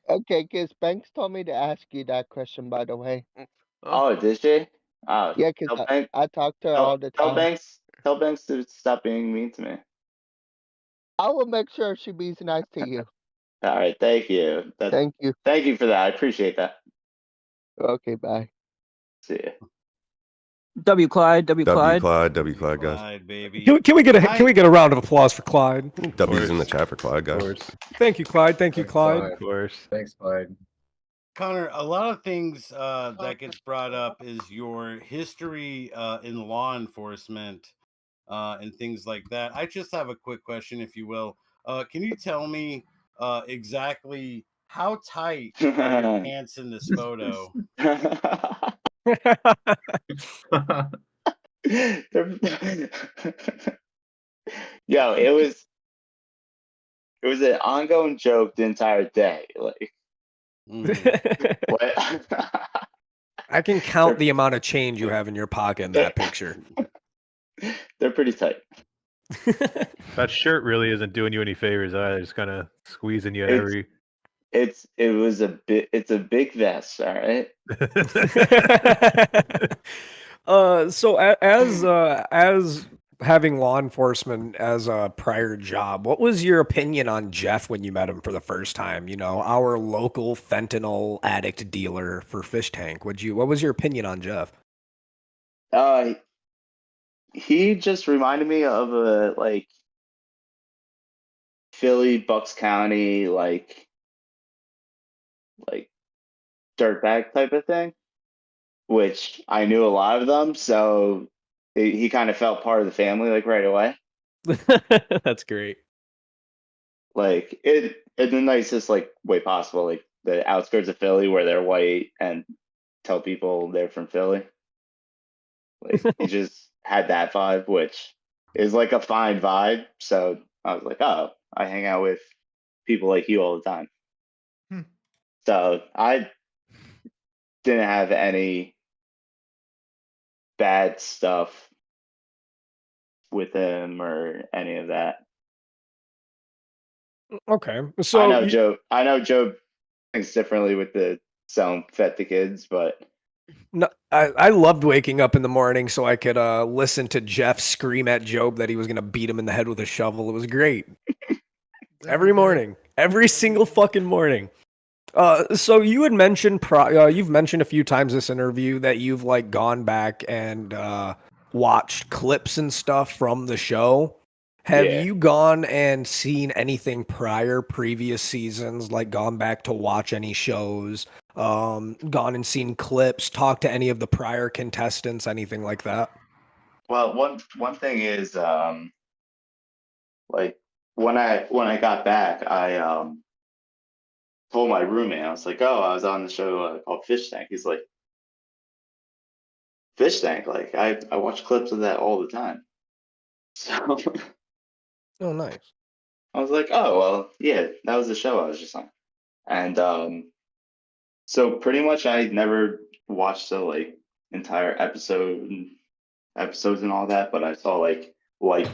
Okay, because Banks told me to ask you that question, by the way. Oh, did she? Oh, yeah, because I talk to her all the time. Tell Banks to stop being mean to me. I will make sure she be nice to you. All right, thank you. Thank you. Thank you for that. I appreciate that. Okay, bye. See ya. W Clyde, W Clyde, guys. Clyde, baby. Can we get a round of applause for Clyde? W's in the chat for Clyde, guys. Thank you, Clyde. Thank you, Clyde. Of course. Thanks, Clyde. Connor, a lot of things that gets brought up is your history in law enforcement and things like that. I just have a quick question, if you will. Can you tell me exactly how tight are your pants in this photo? Yo, it was an ongoing joke the entire day. Like, what? I can count the amount of change you have in your pocket in that picture. They're pretty tight. That shirt really isn't doing you any favors either. It's kind of squeezing you every. It's a big vest, all right. So as having law enforcement as a prior job, what was your opinion on Jeff when you met him for the first time? You know, our local fentanyl addict dealer for Fishtank. What was your opinion on Jeff? He just reminded me of a like Philly, Bucks County, like dirtbag type of thing, which I knew a lot of them, so he kind of felt part of the family like right away. That's great. Like it in the nicest like way possible, like the outskirts of Philly where they're white and tell people they're from Philly. Like he just had that vibe, which is like a fine vibe. So I was like, oh, I hang out with people like you all the time. So I didn't have any bad stuff with him or any of that. Okay, so I know Joe thinks differently with the selling fed to kids, but no, I loved waking up in the morning so I could listen to Jeff scream at Job that he was gonna beat him in the head with a shovel. It was great. Every morning, every single fucking morning. So you had mentioned you've mentioned a few times this interview that you've like gone back and watched clips and stuff from the show. Have you gone and seen anything previous seasons, like gone back to watch any shows, gone and seen clips, talked to any of the prior contestants, anything like that? well, one thing is like when I got back, I told my roommate, I was like, oh, I was on the show called Fishtank. He's like, Fishtank? Like I watch clips of that all the time. So Oh, nice. I was like, oh well, yeah, that was the show I was just on. And so pretty much I never watched the like entire episodes and all that, but I saw like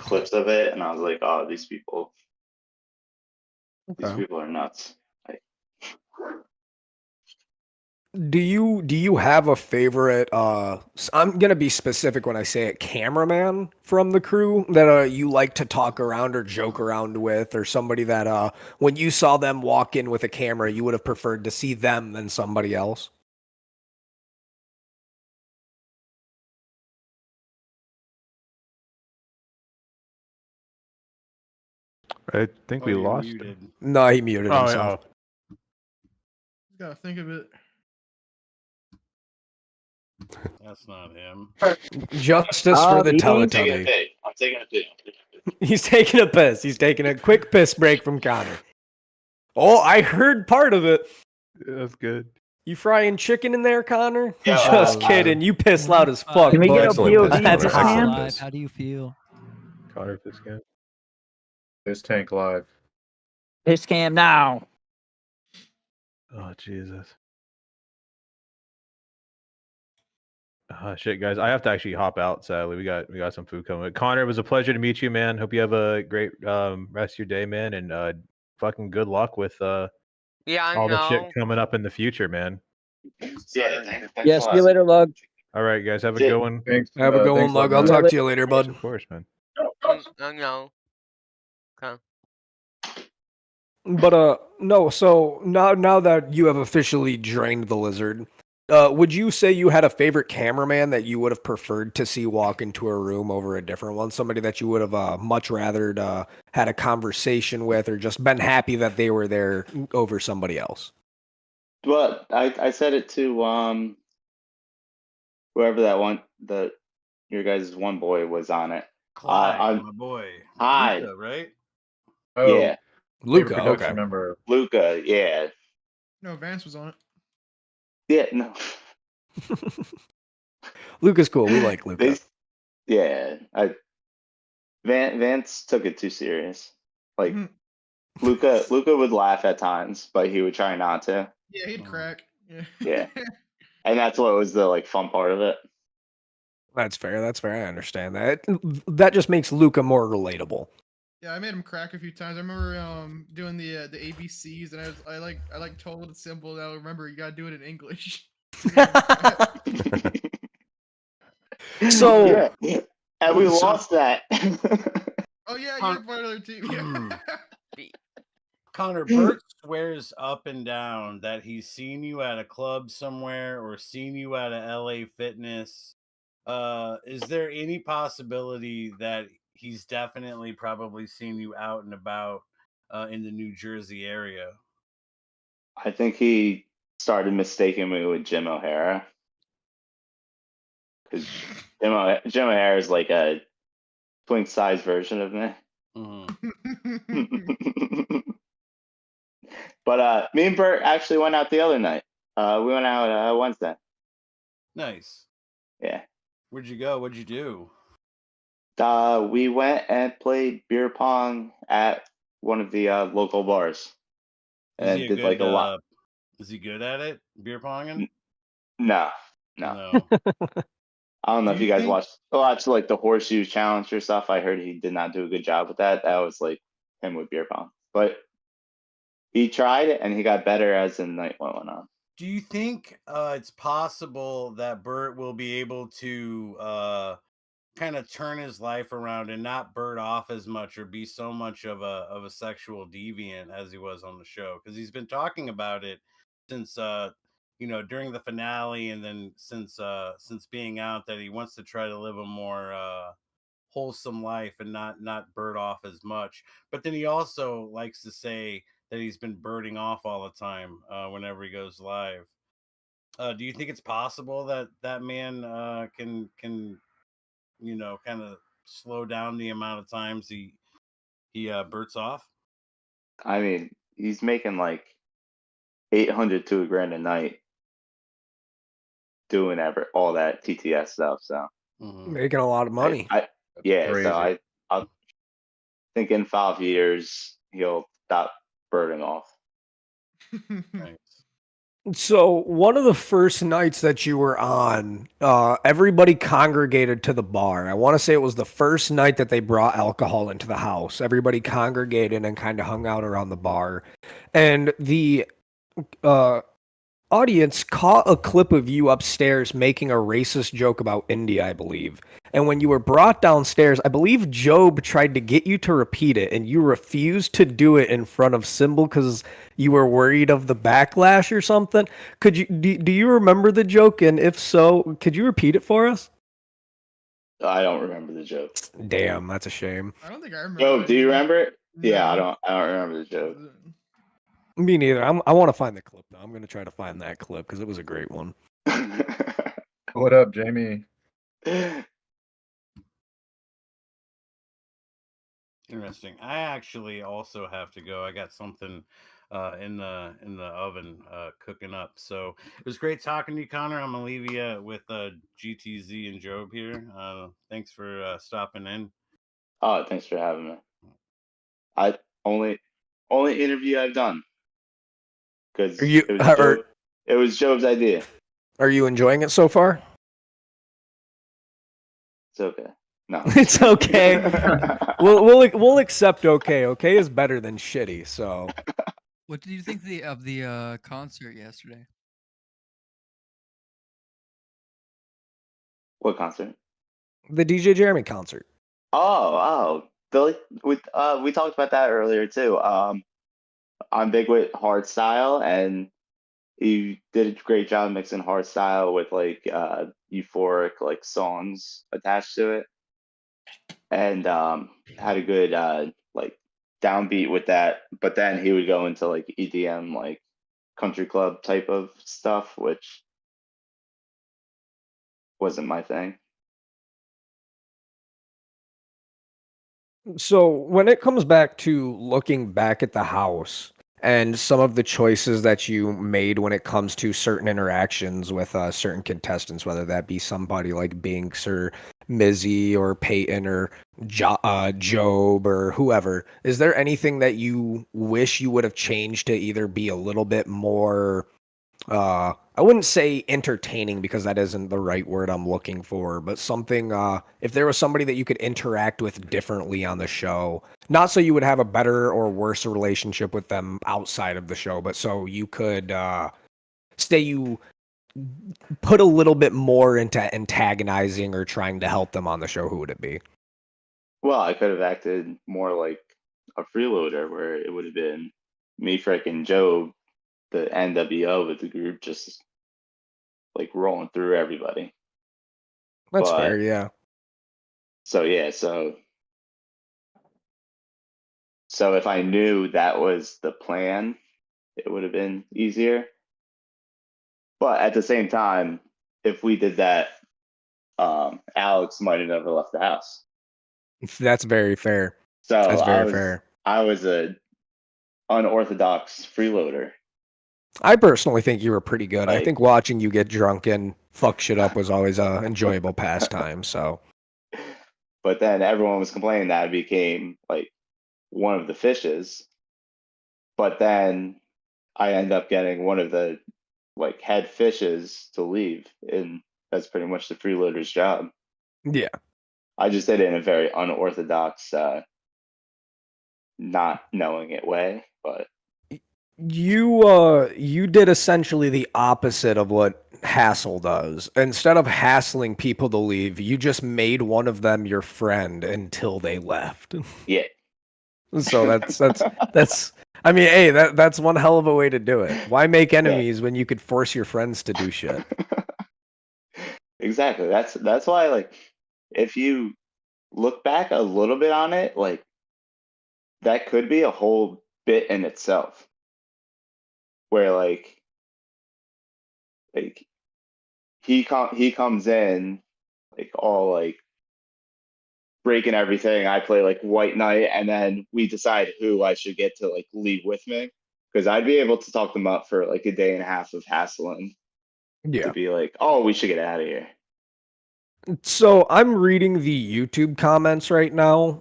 clips of it and I was like, oh, these people are nuts. Like, Do you have a favorite I'm gonna be specific when I say it, cameraman from the crew that you like to talk around or joke around with, or somebody that when you saw them walk in with a camera you would have preferred to see them than somebody else? I think we lost him. No, he muted himself. Gotta think of it. That's not him. Justice for the Teletubby. I'm taking a pee. He's taking a piss. He's taking a quick piss break from Connor. Oh, I heard part of it. Yeah, that's good. You frying chicken in there, Connor? Yeah, Just kidding. You piss loud as fuck. Can we get a Excellent POV piss. That's of this Excellent cam? piss. How do you feel? Connor Fishtank. Fishtank live. This cam now. Oh Jesus. Shit, guys, I have to actually hop out. Sadly, we got some food coming. But Connor, it was a pleasure to meet you, man. Hope you have a great rest of your day, man, and fucking good luck with all the shit coming up in the future, man. Yeah, thanks Yeah, a see lot. you later, Lug. All right, guys, have a Yeah. good one. Thanks. Have a good one, thanks, Lug. man. I'll talk to you later, bud. Of course, man. No. Okay. But no, so now that you have officially drained the lizard, would you say you had a favorite cameraman that you would have preferred to see walk into a room over a different one? Somebody that you would have much rather had a conversation with, or just been happy that they were there over somebody else? Well, I said it to whoever that your guys' one boy was on it. Clyde, my boy. Hi. Luca, right? Oh, Yeah. Luca, production okay. member. Luca, yeah. No, Vance was on it. Yeah, no. Luca's cool. We like Luca. Yeah, Vance took it too serious. Like Luca would laugh at times, but he would try not to. Yeah, he'd crack. Yeah. Yeah, and that's what was the like fun part of it. That's fair. That's fair. I understand that. That just makes Luca more relatable. Yeah, I made him crack a few times. I remember doing the ABCs, and I like told it simple. Now remember, you gotta do it in English. So yeah, and we lost that. Oh yeah, you're part of their team. Yeah. Connor, Bert swears up and down that he's seen you at a club somewhere or seen you at a LA Fitness. Is there any possibility that he's definitely probably seen you out and about in the New Jersey area? I think he started mistaking me with Jim O'Hara. Because Jim O'Hara is like a twink-sized version of me. But me and Bert actually went out the other night. We went out Wednesday. Nice. Yeah. Where'd you go? What'd you do? We went and played beer pong at one of the local bars. And did like a lot. Is he good at it? Beer ponging? No. I don't know if you guys watched like the horseshoe challenge or stuff. I heard he did not do a good job with that. That was like him with beer pong. But he tried it and he got better as the night went on. Do you think it's possible that Bert will be able to kind of turn his life around and not Bert off as much or be so much of a sexual deviant as he was on the show? Because he's been talking about it since during the finale, and then since being out, that he wants to try to live a more wholesome life and not bird off as much. But then he also likes to say that he's been birding off all the time whenever he goes live. Do you think it's possible that that man can kind of slow down the amount of times he birds off? I mean, he's making like 800 to $1,000 a night doing all that TTS stuff. So making a lot of money. So I think in 5 years he'll stop birding off. Nice. So one of the first nights that you were on, everybody congregated to the bar. I want to say it was the first night that they brought alcohol into the house. Everybody congregated and kind of hung out around the bar. And the audience caught a clip of you upstairs making a racist joke about India, I believe. And when you were brought downstairs, I believe Job tried to get you to repeat it, and you refused to do it in front of Symbol because you were worried of the backlash or something. Could you do you remember the joke? And if so, could you repeat it for us? I don't remember the joke. Damn, that's a shame. I don't think I remember. Joe, do you remember it? No. Yeah, I don't remember the joke. Me neither. I want to find the clip though. I'm gonna try to find that clip because it was a great one. What up, Jamie? Interesting. I actually also have to go. I got something in the oven cooking up. So it was great talking to you, Connor. I'm gonna leave you with GTZ and Job here. Thanks for stopping in. Oh, thanks for having me. I only interview I've done because it was Job's idea. Are you enjoying it so far? It's okay. No, it's okay. We'll accept okay. Okay is better than shitty. So, what did you think of the concert yesterday? What concert? The DJ Jeremy concert. Oh, Billy. We talked about that earlier too. I'm big with hardstyle, and he did a great job mixing hardstyle with like euphoric like songs attached to it. And had a good like downbeat with that, but then he would go into like EDM, like country club type of stuff, which wasn't my thing. So when it comes back to looking back at the house and some of the choices that you made when it comes to certain interactions with certain contestants, whether that be somebody like Binks or Mizzy or Peyton or Job or whoever. Is there anything that you wish you would have changed to either be a little bit more, I wouldn't say entertaining because that isn't the right word I'm looking for, but something, if there was somebody that you could interact with differently on the show, not so you would have a better or worse relationship with them outside of the show, but so you could, say you put a little bit more into antagonizing or trying to help them on the show, who would it be? Well, I could have acted more like a freeloader, where it would have been me, frickin' Joe, the NWO with the group, just like rolling through everybody. That's fair, yeah. So yeah, so if I knew that was the plan, it would have been easier. But at the same time, if we did that, Alex might have never left the house. That's very fair. So That's very fair. I was a unorthodox freeloader. I personally think you were pretty good. I think watching you get drunk and fuck shit up was always a enjoyable pastime. So, but then everyone was complaining that I became like one of the fishes. But then I end up getting one of the like head fishes to leave, and that's pretty much the freeloader's job. Yeah, I just did it in a very unorthodox, not knowing it way, but. You did essentially the opposite of what Hassel does. Instead of hassling people to leave, you just made one of them your friend until they left. Yeah. So that's I mean, hey, that's one hell of a way to do it. Why make enemies when you could force your friends to do shit? Exactly. That's why, like, if you look back a little bit on it, like, that could be a whole bit in itself. Where like he comes in like all like breaking everything. I play like White Knight, and then we decide who I should get to like leave with me, because I'd be able to talk them up for like a day and a half of hassling. Yeah. To be like, oh, we should get out of here. So I'm reading the YouTube comments right now,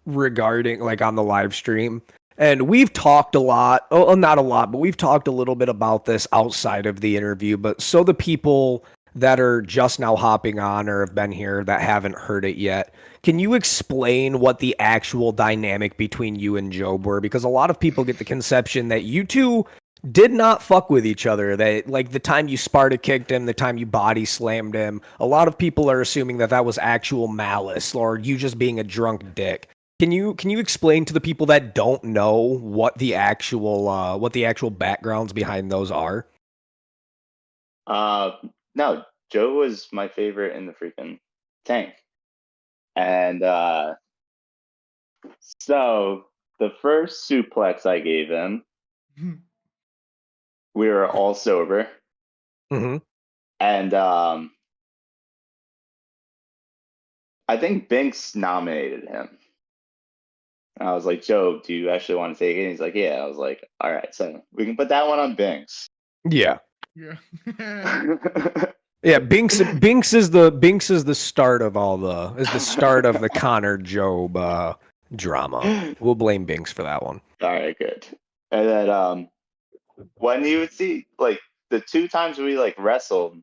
regarding like on the live stream. And we've talked a lot, not a lot, but we've talked a little bit about this outside of the interview. But so the people that are just now hopping on or have been here that haven't heard it yet, can you explain what the actual dynamic between you and Job were? Because a lot of people get the conception that you two did not fuck with each other. That like the time you Sparta kicked him, the time you body slammed him, a lot of people are assuming that that was actual malice or you just being a drunk dick. Can you explain to the people that don't know what the actual backgrounds behind those are? No, Joe was my favorite in the freaking tank. And so the first suplex I gave him, we were all sober. Mm-hmm. And I think Binks nominated him. And I was like, Joe, do you actually want to take it? And he's like, yeah. I was like, all right, so we can put that one on Binks. Yeah. Yeah. Yeah, Binks is the start of the Connor Job drama. We'll blame Binks for that one. All right, good. And then when you would see like the two times we like wrestled,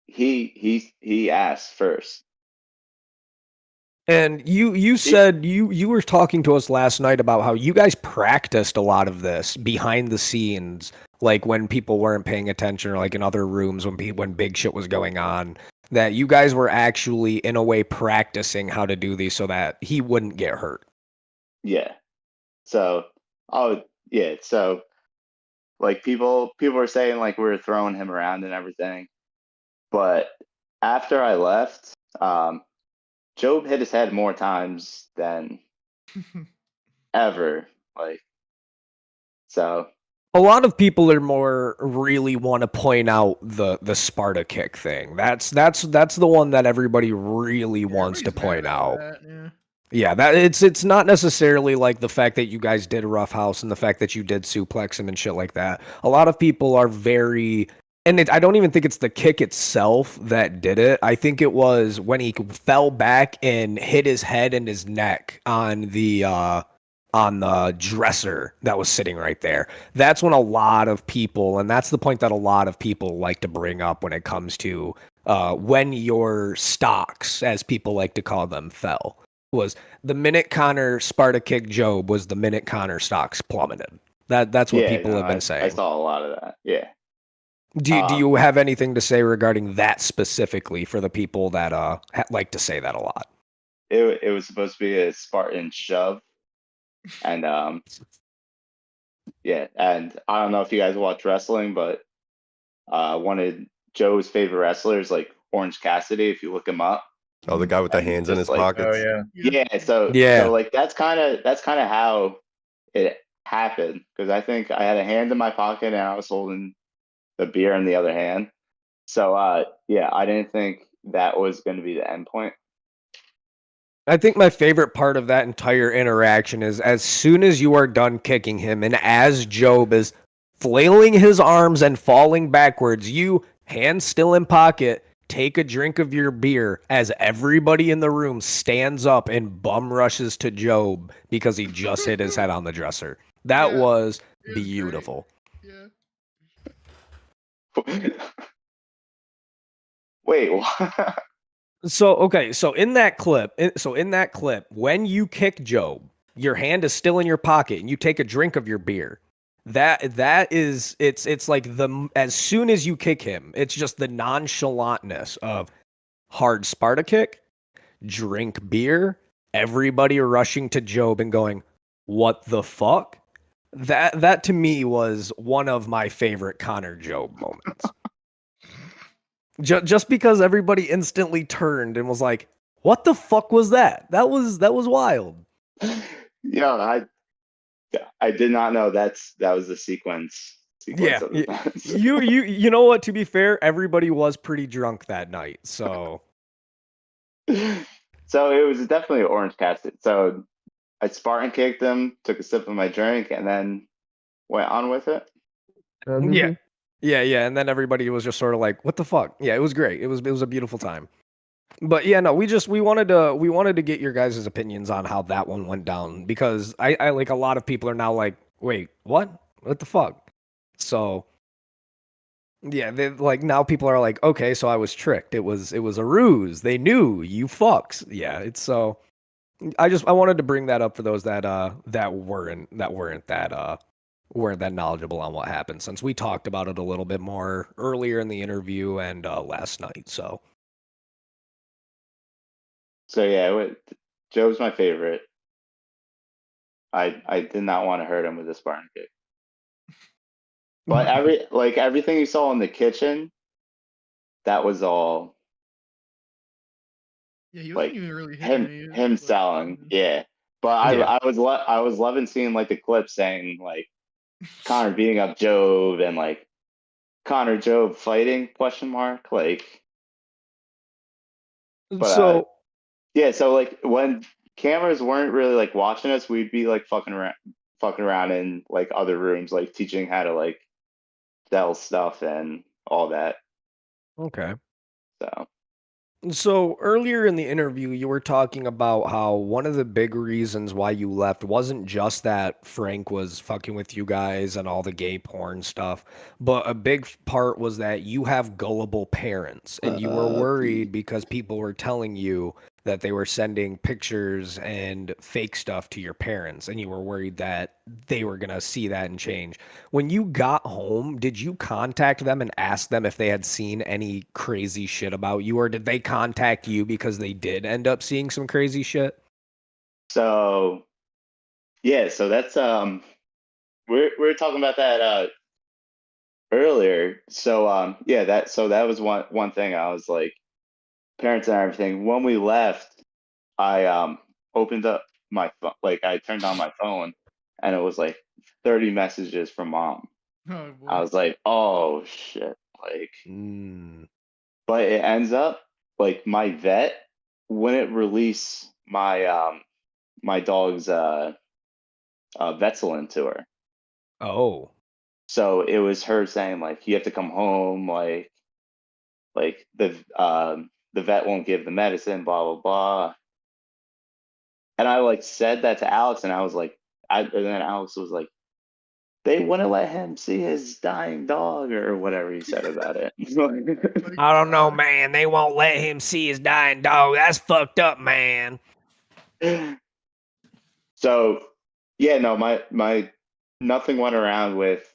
he asked first. And you said you were talking to us last night about how you guys practiced a lot of this behind the scenes, like when people weren't paying attention or like in other rooms when big shit was going on, that you guys were actually in a way practicing how to do these so that he wouldn't get hurt. Yeah. So, so like people were saying like we were throwing him around and everything. But after I left, Job hit his head more times than ever. Like, so a lot of people are more really want to point out the Sparta kick thing. That's the one that everybody really wants to point out. Yeah, that it's not necessarily like the fact that you guys did Roughhouse and the fact that you did suplex him and shit like that. A lot of people are very, and I don't even think it's the kick itself that did it. I think it was when he fell back and hit his head and his neck on the dresser that was sitting right there. That's when a lot of people, and that's the point that a lot of people like to bring up when it comes to when your stocks, as people like to call them, fell. Was the minute Connor Sparta kicked Job was the minute Connor stocks plummeted. That's what people have been I saying. saw a lot of that. Yeah. Do you have anything to say regarding that specifically for the people that like to say that a lot? It was supposed to be a Spartan shove, and yeah, and I don't know if you guys watch wrestling, but one of Joe's favorite wrestlers, like Orange Cassidy, if you look him up. Oh, the guy with the hands in his pockets. Oh yeah. Yeah, so like that's kind of how it happened, because I think I had a hand in my pocket and I was holding the beer in the other hand. So yeah, I didn't think that was going to be the end point. I think my favorite part of that entire interaction is as soon as you are done kicking him and as Job is flailing his arms and falling backwards, you, hand still in pocket, take a drink of your beer as everybody in the room stands up and bum rushes to Job because he just hit his head on the dresser. That was beautiful. Yeah. Wait, what? So in that clip, when you kick Job, your hand is still in your pocket and you take a drink of your beer. That is it's like as soon as you kick him, it's just the nonchalantness of hard Sparta kick, drink beer, everybody rushing to Job and going, "What the fuck?" That to me was one of my favorite Connor Job moments. Just because everybody instantly turned and was like, "What the fuck was that?" That was wild. Yeah, I did not know that was the sequence. Yeah, Of events. you know what? To be fair, everybody was pretty drunk that night, so. So it was definitely Orange Cassidy. So I Spartan kicked him, took a sip of my drink, and then went on with it. Yeah, and then everybody was just sort of like, "What the fuck?" Yeah, it was great. It was a beautiful time. But yeah, no, we wanted to get your guys' opinions on how that one went down, because I like, a lot of people are now like, "Wait, what? What the fuck?" So yeah, they like, now people are like, "Okay, so I was tricked. It was a ruse. They knew, you fucks." Yeah, it's so I wanted to bring that up for those that weren't that knowledgeable on what happened, since we talked about it a little bit more earlier in the interview and last night. So yeah, Joe's my favorite. I did not want to hurt him with a Spartan kick. But everything you saw in the kitchen, that was all. Yeah, he wasn't like even really hitting him selling. Yeah, but I was loving seeing like the clip saying like Connor beating up Job and like Connor Job fighting ? Like, but so yeah, so like when cameras weren't really like watching us, we'd be like fucking around in like other rooms, like teaching how to like sell stuff and all that. okay. So So earlier in the interview, you were talking about how one of the big reasons why you left wasn't just that Frank was fucking with you guys and all the gay porn stuff, but a big part was that you have gullible parents and you were worried because people were telling you that they were sending pictures and fake stuff to your parents, and you were worried that they were going to see that and change. When you got home, did you contact them and ask them if they had seen any crazy shit about you, or did they contact you because they did end up seeing some crazy shit? So yeah, so that's we were talking about that earlier. So yeah, that was one thing. I was like, parents and everything. When we left, I opened up my phone, like I turned on my phone, and it was like 30 messages from mom. Oh boy. I was like, oh shit, like. But it ends up like my vet wouldn't release my my dog's Vetselin to her. Oh. So it was her saying like, you have to come home, like the vet won't give the medicine, blah blah blah. And I like said that to Alex, and I was like, and then Alex was like, they wouldn't let him see his dying dog or whatever he said about it. I don't know, man. They won't let him see his dying dog. That's fucked up, man. So, yeah, no, my nothing went around with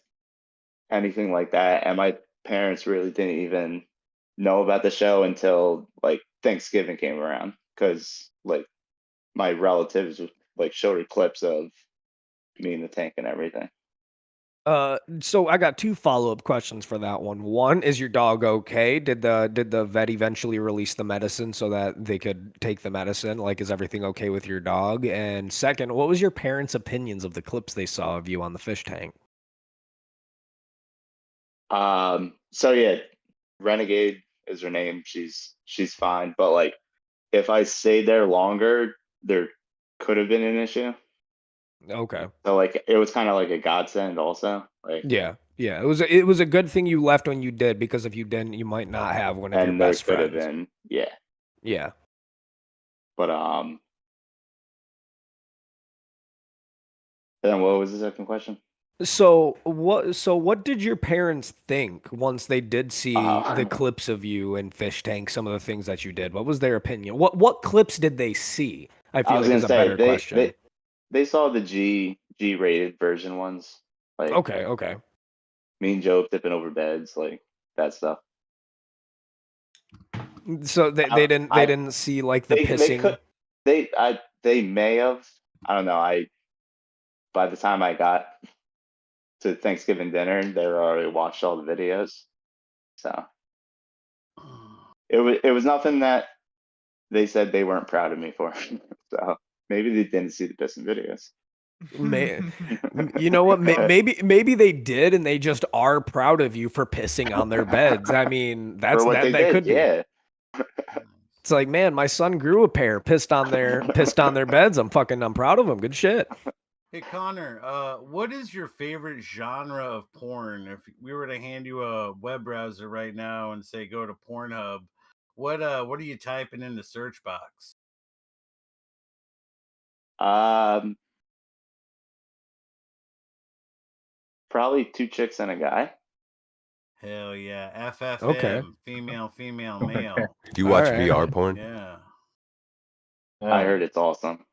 anything like that, and my parents really didn't even know about the show until like Thanksgiving came around, because like my relatives like showed her clips of me in the tank and everything. So I got 2 follow-up questions for that one. One, is your dog okay? Did the vet eventually release the medicine so that they could take the medicine? Like, is everything okay with your dog? And second, what was your parents' opinions of the clips they saw of you on the fish tank? So yeah, Renegade is her name. She's fine, but like if I stayed there longer, there could have been an issue. Okay. So like it was kind of like a godsend also. Like, Yeah. Yeah. It was a good thing you left when you did, because if you didn't, you might not have one of your and there best could have friends. been, yeah. Yeah. But then what was the second question? So what did your parents think once they did see the Oh, clips of you in Fish Tank, some of the things that you did? What was their opinion? What clips did they see? I I feel was like gonna is a say better question. they saw the G rated version ones, like Okay, okay. me and Joe tipping over beds, like that stuff. So they I, didn't I see like the they pissing. could they may have, I don't know. By the time I got to Thanksgiving dinner, they were already watched all the videos. So it was nothing that they said they weren't proud of me for. So maybe they didn't see the pissing videos. You know what? Maybe they did, and they just are proud of you for pissing on their beds. I mean, For what they that did, could be. yeah. It's like, man, my son grew a pair, pissed on their beds. I'm proud of them. Good shit. Hey Connor, what is your favorite genre of porn? If we were to hand you a web browser right now and say go to Pornhub, what are you typing in the search box? Probably 2 chicks and a guy. Hell yeah, FFM, Okay. female, male. Do you watch All right. VR porn? Yeah. I heard it's awesome.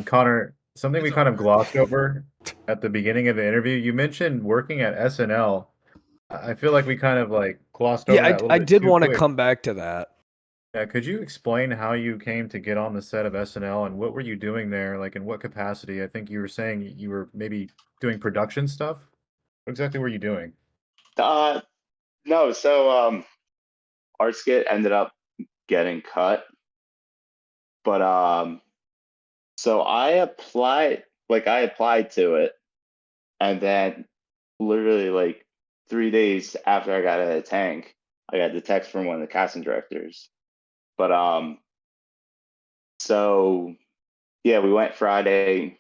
Connor, something we kind of glossed over at the beginning of the interview. You mentioned working at SNL. I feel like we kind of like glossed over Yeah, that a little I bit did too want to quick. come back to that. Yeah, could you explain how you came to get on the set of SNL and what were you doing there? Like in what capacity? I think you were saying you were maybe doing production stuff. What exactly were you doing? No, so our skit ended up getting cut, but so I applied to it, and then literally like 3 days after I got out of the tank, I got the text from one of the casting directors. But so yeah, we went Friday,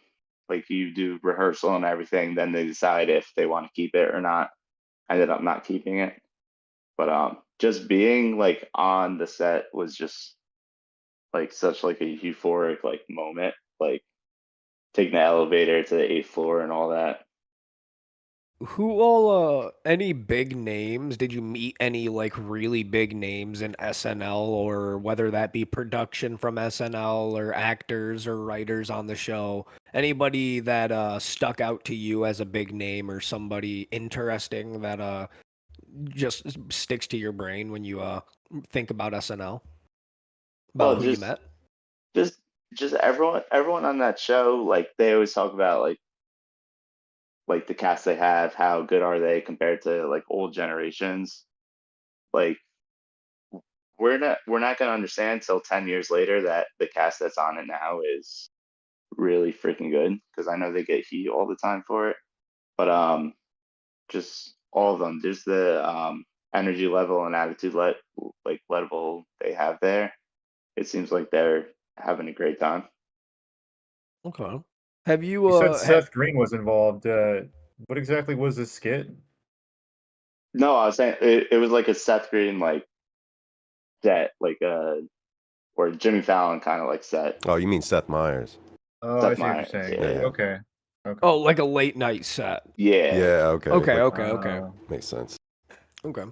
like you do rehearsal and everything, then they decide if they want to keep it or not. I ended up not keeping it. But just being like on the set was just like such like a euphoric like moment, like taking the elevator to the 8th floor and all that. Who all any big names? Did you meet any like really big names in SNL, or whether that be production from SNL or actors or writers on the show? Anybody that stuck out to you as a big name or somebody interesting that just sticks to your brain when you think about SNL? About Well, who you met? just just everyone on that show, like they always talk about like the cast they have, how good are they compared to like old generations. Like we're not gonna understand till 10 years later that the cast that's on it now is really freaking good, because I know they get heat all the time for it. But just all of them, just the energy level and attitude level they have there. It seems like they're having a great time. Okay. Have you You said ha- Seth Green was involved. What exactly was this skit? No, I was saying it was like a Seth Green like set, like or Jimmy Fallon kind of like set. Oh, you mean Seth Meyers? Oh, I Seth see what you're Meyers, saying. yeah. Okay. Okay. Oh, like a late night set. Yeah. Yeah. Okay. Okay, like- okay, okay. Makes sense. Okay.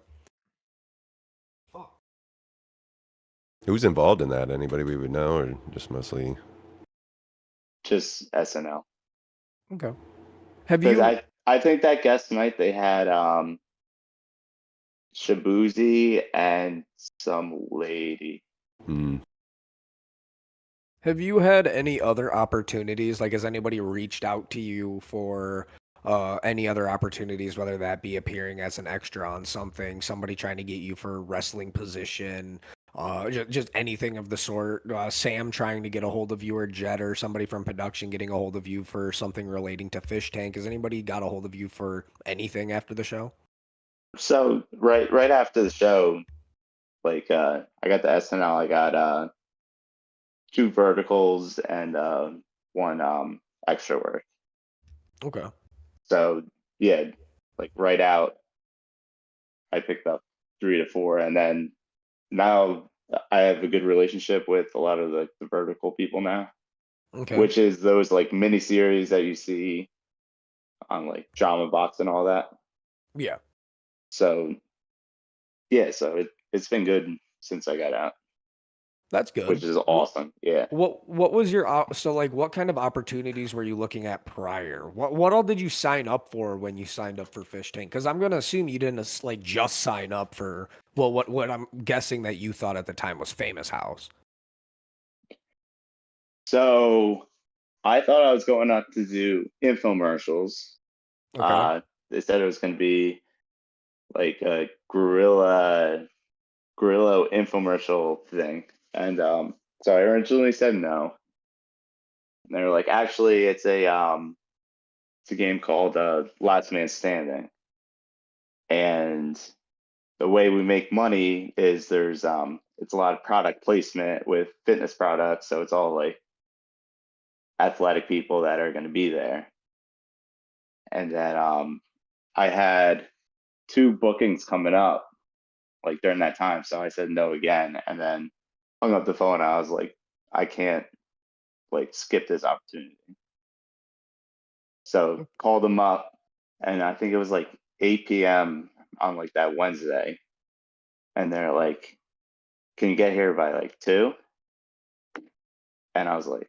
Who's involved in that? Anybody we would know, or just mostly? Just SNL. Okay. Have Because you I think that guest night they had Shabuzi and some lady. have you had any other opportunities? Like, has anybody reached out to you for any other opportunities, whether that be appearing as an extra on something, somebody trying to get you for a wrestling position, just anything of the sort? Sam trying to get a hold of you, or Jet, or somebody from production getting a hold of you for something relating to Fishtank? Has anybody got a hold of you for anything after the show? So right after the show, like I got the SNL, I got 2 verticals and 1 extra work. Okay. So yeah, like right out, I picked up 3 to 4, and then now I have a good relationship with a lot of the vertical people now, Okay. which is those like mini series that you see on like Drama Box and all that. Yeah. So yeah, so it's been good since I got out, That's good. which is awesome. Yeah. What was your so like what kind of opportunities were you looking at prior? What all did you sign up for when you signed up for Fishtank? Because I'm gonna assume you didn't like just sign up for what I'm guessing that you thought at the time was Famous House. So I thought I was going up to do infomercials. Okay. They said it was going to be like a guerrilla infomercial thing, and so I originally said no. And they were like, actually, it's a game called Last Man Standing, and the way we make money is there's it's a lot of product placement with fitness products, so it's all like athletic people that are going to be there. And then I had 2 bookings coming up like during that time, so I said no again, and then hung up the phone. I was like, I can't like skip this opportunity. So called them up, and I think it was like 8 p.m. on like that Wednesday, and they're like, "Can you get here by like 2?" And I was like,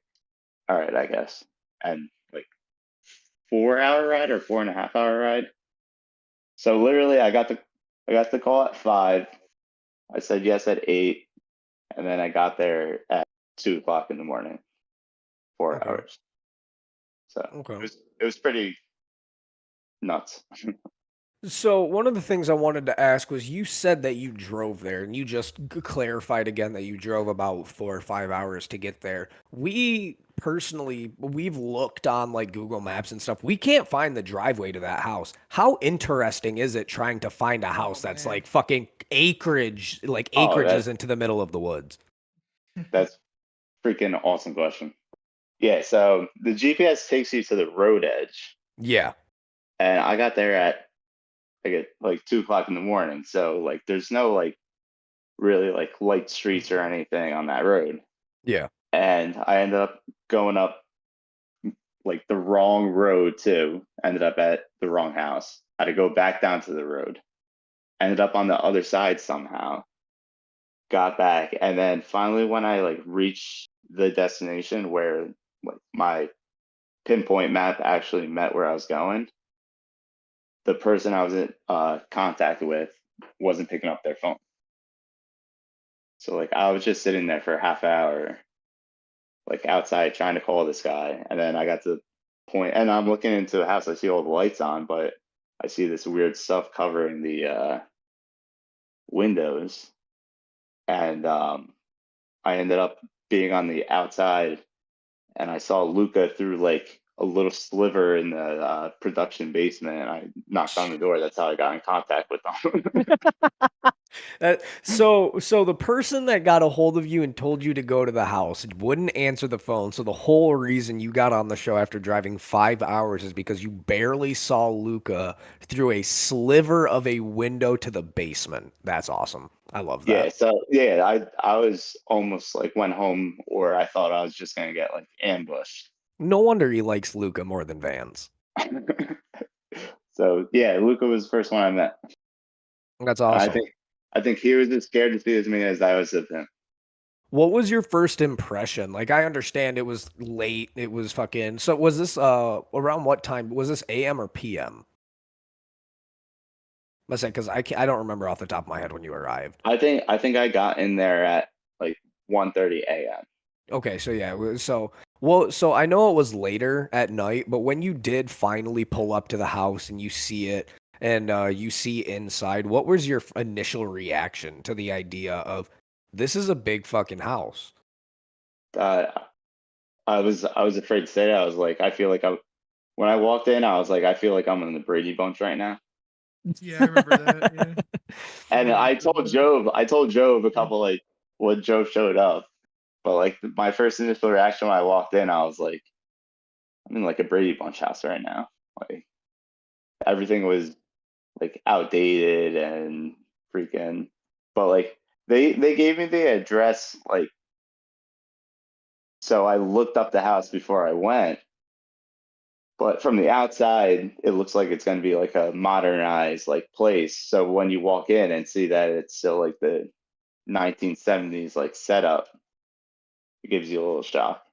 "All right, I guess." And like 4-hour ride or 4.5-hour ride. So literally, I got the call at 5. I said yes at 8, and then I got there at 2 o'clock in the morning. 4 Okay. hours. So Okay. it was pretty nuts. So one of the things I wanted to ask was, you said that you drove there, and you just clarified again that you drove about 4 or 5 hours to get there. We personally, we've looked on like Google Maps and stuff. We can't find the driveway to that house. How interesting is it trying to find a house that's like fucking acreage, like Oh, acreages into the middle of the woods? That's freaking awesome question. Yeah, so the GPS takes you to the road edge, Yeah. and I got there at like 2 o'clock in the morning. So like there's no like really like light streets or anything on that road. Yeah. And I ended up going up like the wrong road too. Ended up at the wrong house. Had to go back down to the road. Ended up on the other side somehow. Got back, and then finally when I like reached the destination where like my pinpoint map actually met where I was going, the person I was in contact with wasn't picking up their phone. So like I was just sitting there for a half hour, like outside trying to call this guy, and then I got to the point, and I'm looking into the house. I see all the lights on, but I see this weird stuff covering the windows, and I ended up being on the outside, and I saw Luca through like a little sliver in the production basement, and I knocked on the door. That's how I got in contact with them. So the person that got a hold of you and told you to go to the house wouldn't answer the phone. So the whole reason you got on the show after driving 5 hours is because you barely saw Luca through a sliver of a window to the basement. That's awesome. I love that. Yeah, so yeah, I was almost like went home, or I thought I was just gonna get like ambushed. No wonder he likes Luca more than Vans. So yeah, Luca was the first one I met. That's awesome. I think he was as scared to see as me as I was of him. What was your first impression? Like, I understand it was late. It was fucking. So was this around what time? Was this AM or PM? Let's say, because I don't remember off the top of my head when you arrived. I think I got in there at like 1:30 a.m. Okay, so yeah, so I know it was later at night, but when you did finally pull up to the house and you see it and you see inside, what was your initial reaction to the idea of this is a big fucking house? I was afraid to say it. I was like, I feel like when I walked in, I was like, I feel like I'm in the Brady Bunch right now. Yeah, I remember that. Yeah. And I told Job a couple like when Job showed up, but like my first initial reaction when I walked in, I was like, I'm in like a Brady Bunch house right now. Like everything was like outdated and freaking, but like they gave me the address, like, so I looked up the house before I went. But from the outside, it looks like it's going to be like a modernized like place. So when you walk in and see that it's still like the 1970s like setup, it gives you a little shock.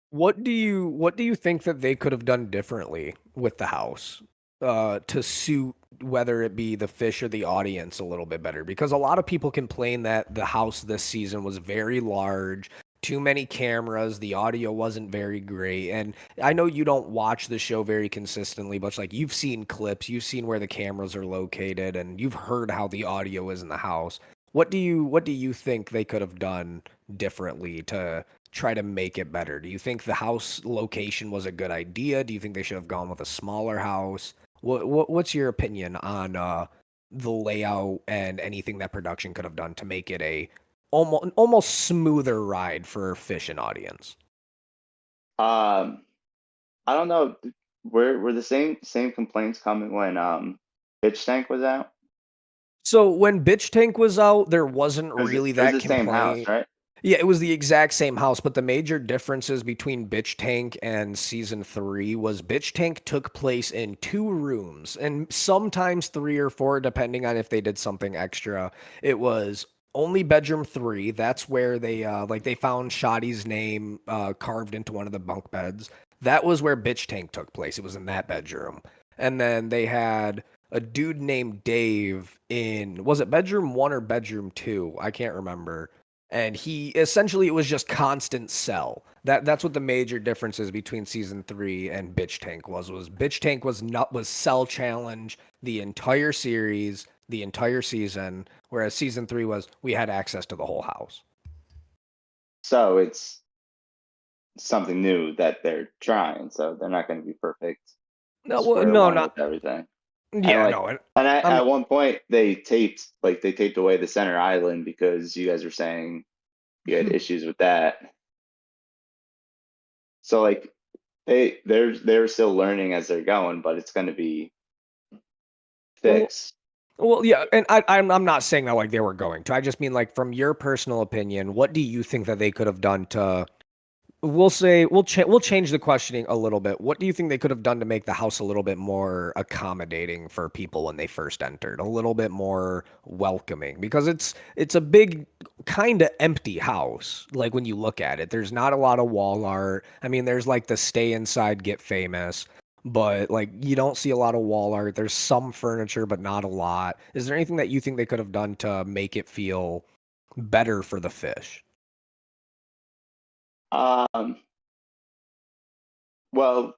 What do you think that they could have done differently with the house to suit whether it be the fish or the audience a little bit better? Because a lot of people complain that the house this season was very large, too many cameras, the audio wasn't very great. And I know you don't watch the show very consistently, but it's like you've seen clips, you've seen where the cameras are located, and you've heard how the audio is in the house. What do you think they could have done differently to try to make it better? Do you think the house location was a good idea? Do you think they should have gone with a smaller house? What's your opinion on the layout and anything that production could have done to make it a almost smoother ride for fish and audience? I don't know. Were the same complaints coming when Fishtank was out? So when Bitch Tank was out, there wasn't It was, really it was that the same house, complaint. right? Yeah, it was the exact same house, but the major differences between Bitch Tank and season 3 was Bitch Tank took place in 2 rooms and sometimes 3 or 4 depending on if they did something extra. It was only bedroom 3. That's where they they found Shoddy's name carved into one of the bunk beds. That was where Bitch Tank took place. It was in that bedroom. And then they had a dude named Dave in, was it bedroom 1 or bedroom 2? I can't remember. And he essentially, it was just constant cell. That's what the major difference is between season 3 and Bitch Tank was Bitch Tank was cell challenge the entire series, the entire season, whereas season 3 was we had access to the whole house. So it's something new that they're trying, so they're not going to be perfect. No, Square no, one not with everything. yeah, And, no. And at one point they taped away the center island because you guys were saying you had issues with that. So like they're still learning as they're going, but it's going to be fixed. Well, yeah, and I'm not saying that like they were going to. I just mean like from your personal opinion, what do you think that they could have done to? We'll change the questioning a little bit. What do you think they could have done to make the house a little bit more accommodating for people when they first entered, a little bit more welcoming? Because it's a big kind of empty house. Like when you look at it, there's not a lot of wall art. I mean, there's like the stay inside, get famous, but like you don't see a lot of wall art. There's some furniture, but not a lot. Is there anything that you think they could have done to make it feel better for the fish? Well,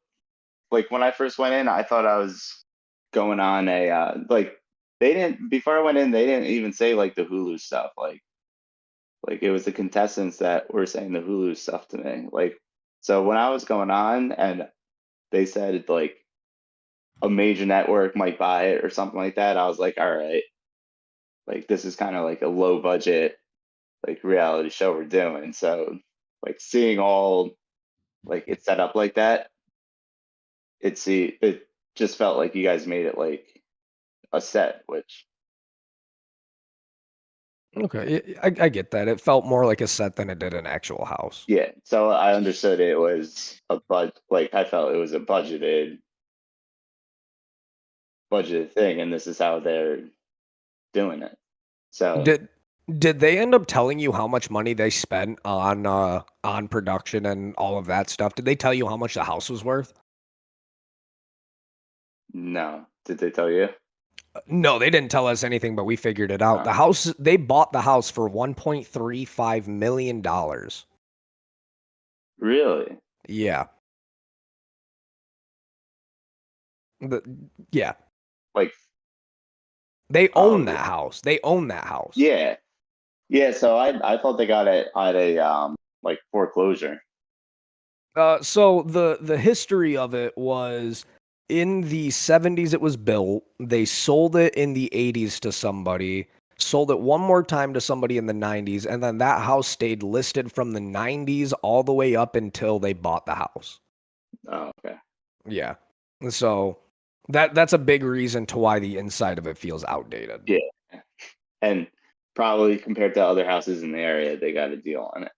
like when I first went in, I thought I was going on a like they didn't before I went in, they didn't even say like the Hulu stuff. Like it was the contestants that were saying the Hulu stuff to me. Like So when I was going on and they said like a major network might buy it or something like that, I was like, all right, like this is kind of like a low budget like reality show we're doing. So like seeing all like it set up like that, it just felt like you guys made it like a set, which Okay, I get that. It felt more like a set than it did an actual house. yeah. So I understood it was a like I felt it was a budgeted thing, and this is how they're doing it. So Did they end up telling you how much money they spent on production and all of that stuff? Did they tell you how much the house was worth? no, did they tell you? No, they didn't tell us anything, but we figured it out. The house, they bought the house for $1.35 million. Really? Yeah. Yeah. Like they own that house. They own that house. Yeah. Yeah, so I thought they got it at a like foreclosure. So the history of it was in the 70s it was built. They sold it in the 80s to somebody, sold it one more time to somebody in the 90s, and then that house stayed listed from the 90s all the way up until they bought the house. Oh, okay. Yeah. So that's a big reason to why the inside of it feels outdated. Yeah. And probably compared to other houses in the area, they got a deal on it.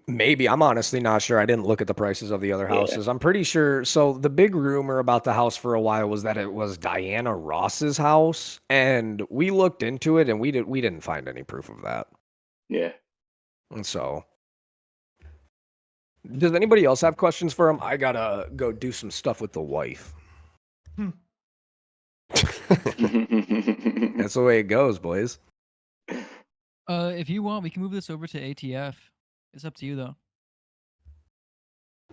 Maybe. I'm honestly not sure. I didn't look at the prices of the other houses. Yeah. I'm pretty sure. So the big rumor about the house for a while was that it was Diana Ross's house, and we looked into it and we didn't find any proof of that. Yeah. And so, does anybody else have questions for him? I gotta go do some stuff with the wife. That's the way it goes, boys. If you want, we can move this over to ATF. It's up to you, though.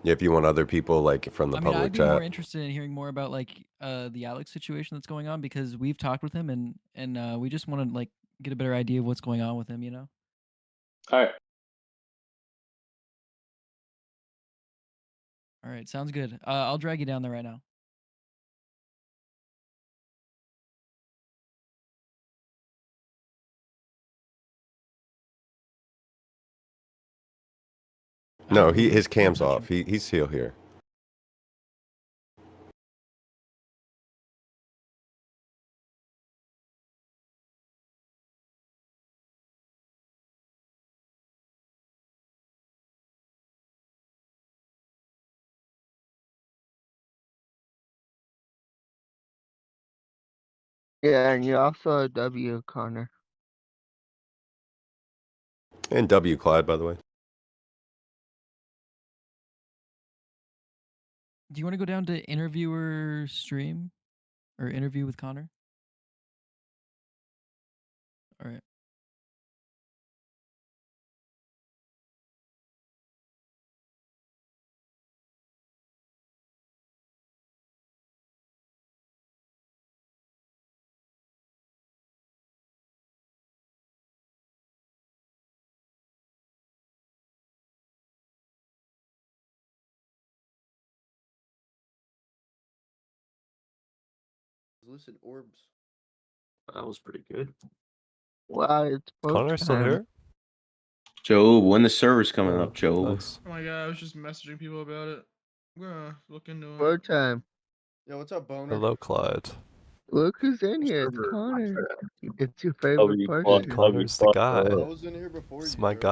Yeah, if you want other people like from the I mean, public I'd be chat. more interested in hearing more about like the Alex situation that's going on because we've talked with him and we just want to like get a better idea of what's going on with him. You know. All right. All right, sounds good. I'll drag you down there right now. No, his cam's off. He's still here. Yeah, and you're also a W, Connor. And W Clyde, by the way. Do you want to go down to interviewer stream or interview with Connor? All right. Lucid orbs. That was pretty good. Wow, it's Connor still time. here? Joe, when the server's coming up, Joe. Oh my god, I was just messaging people about it. I'm gonna look into it. Vote time. Yo, what's up, Boner? Hello, Clyde. Look who's in here. It's Connor. It's your favorite W person. Connor's the guy. I was in here before It's you, my bro. guy.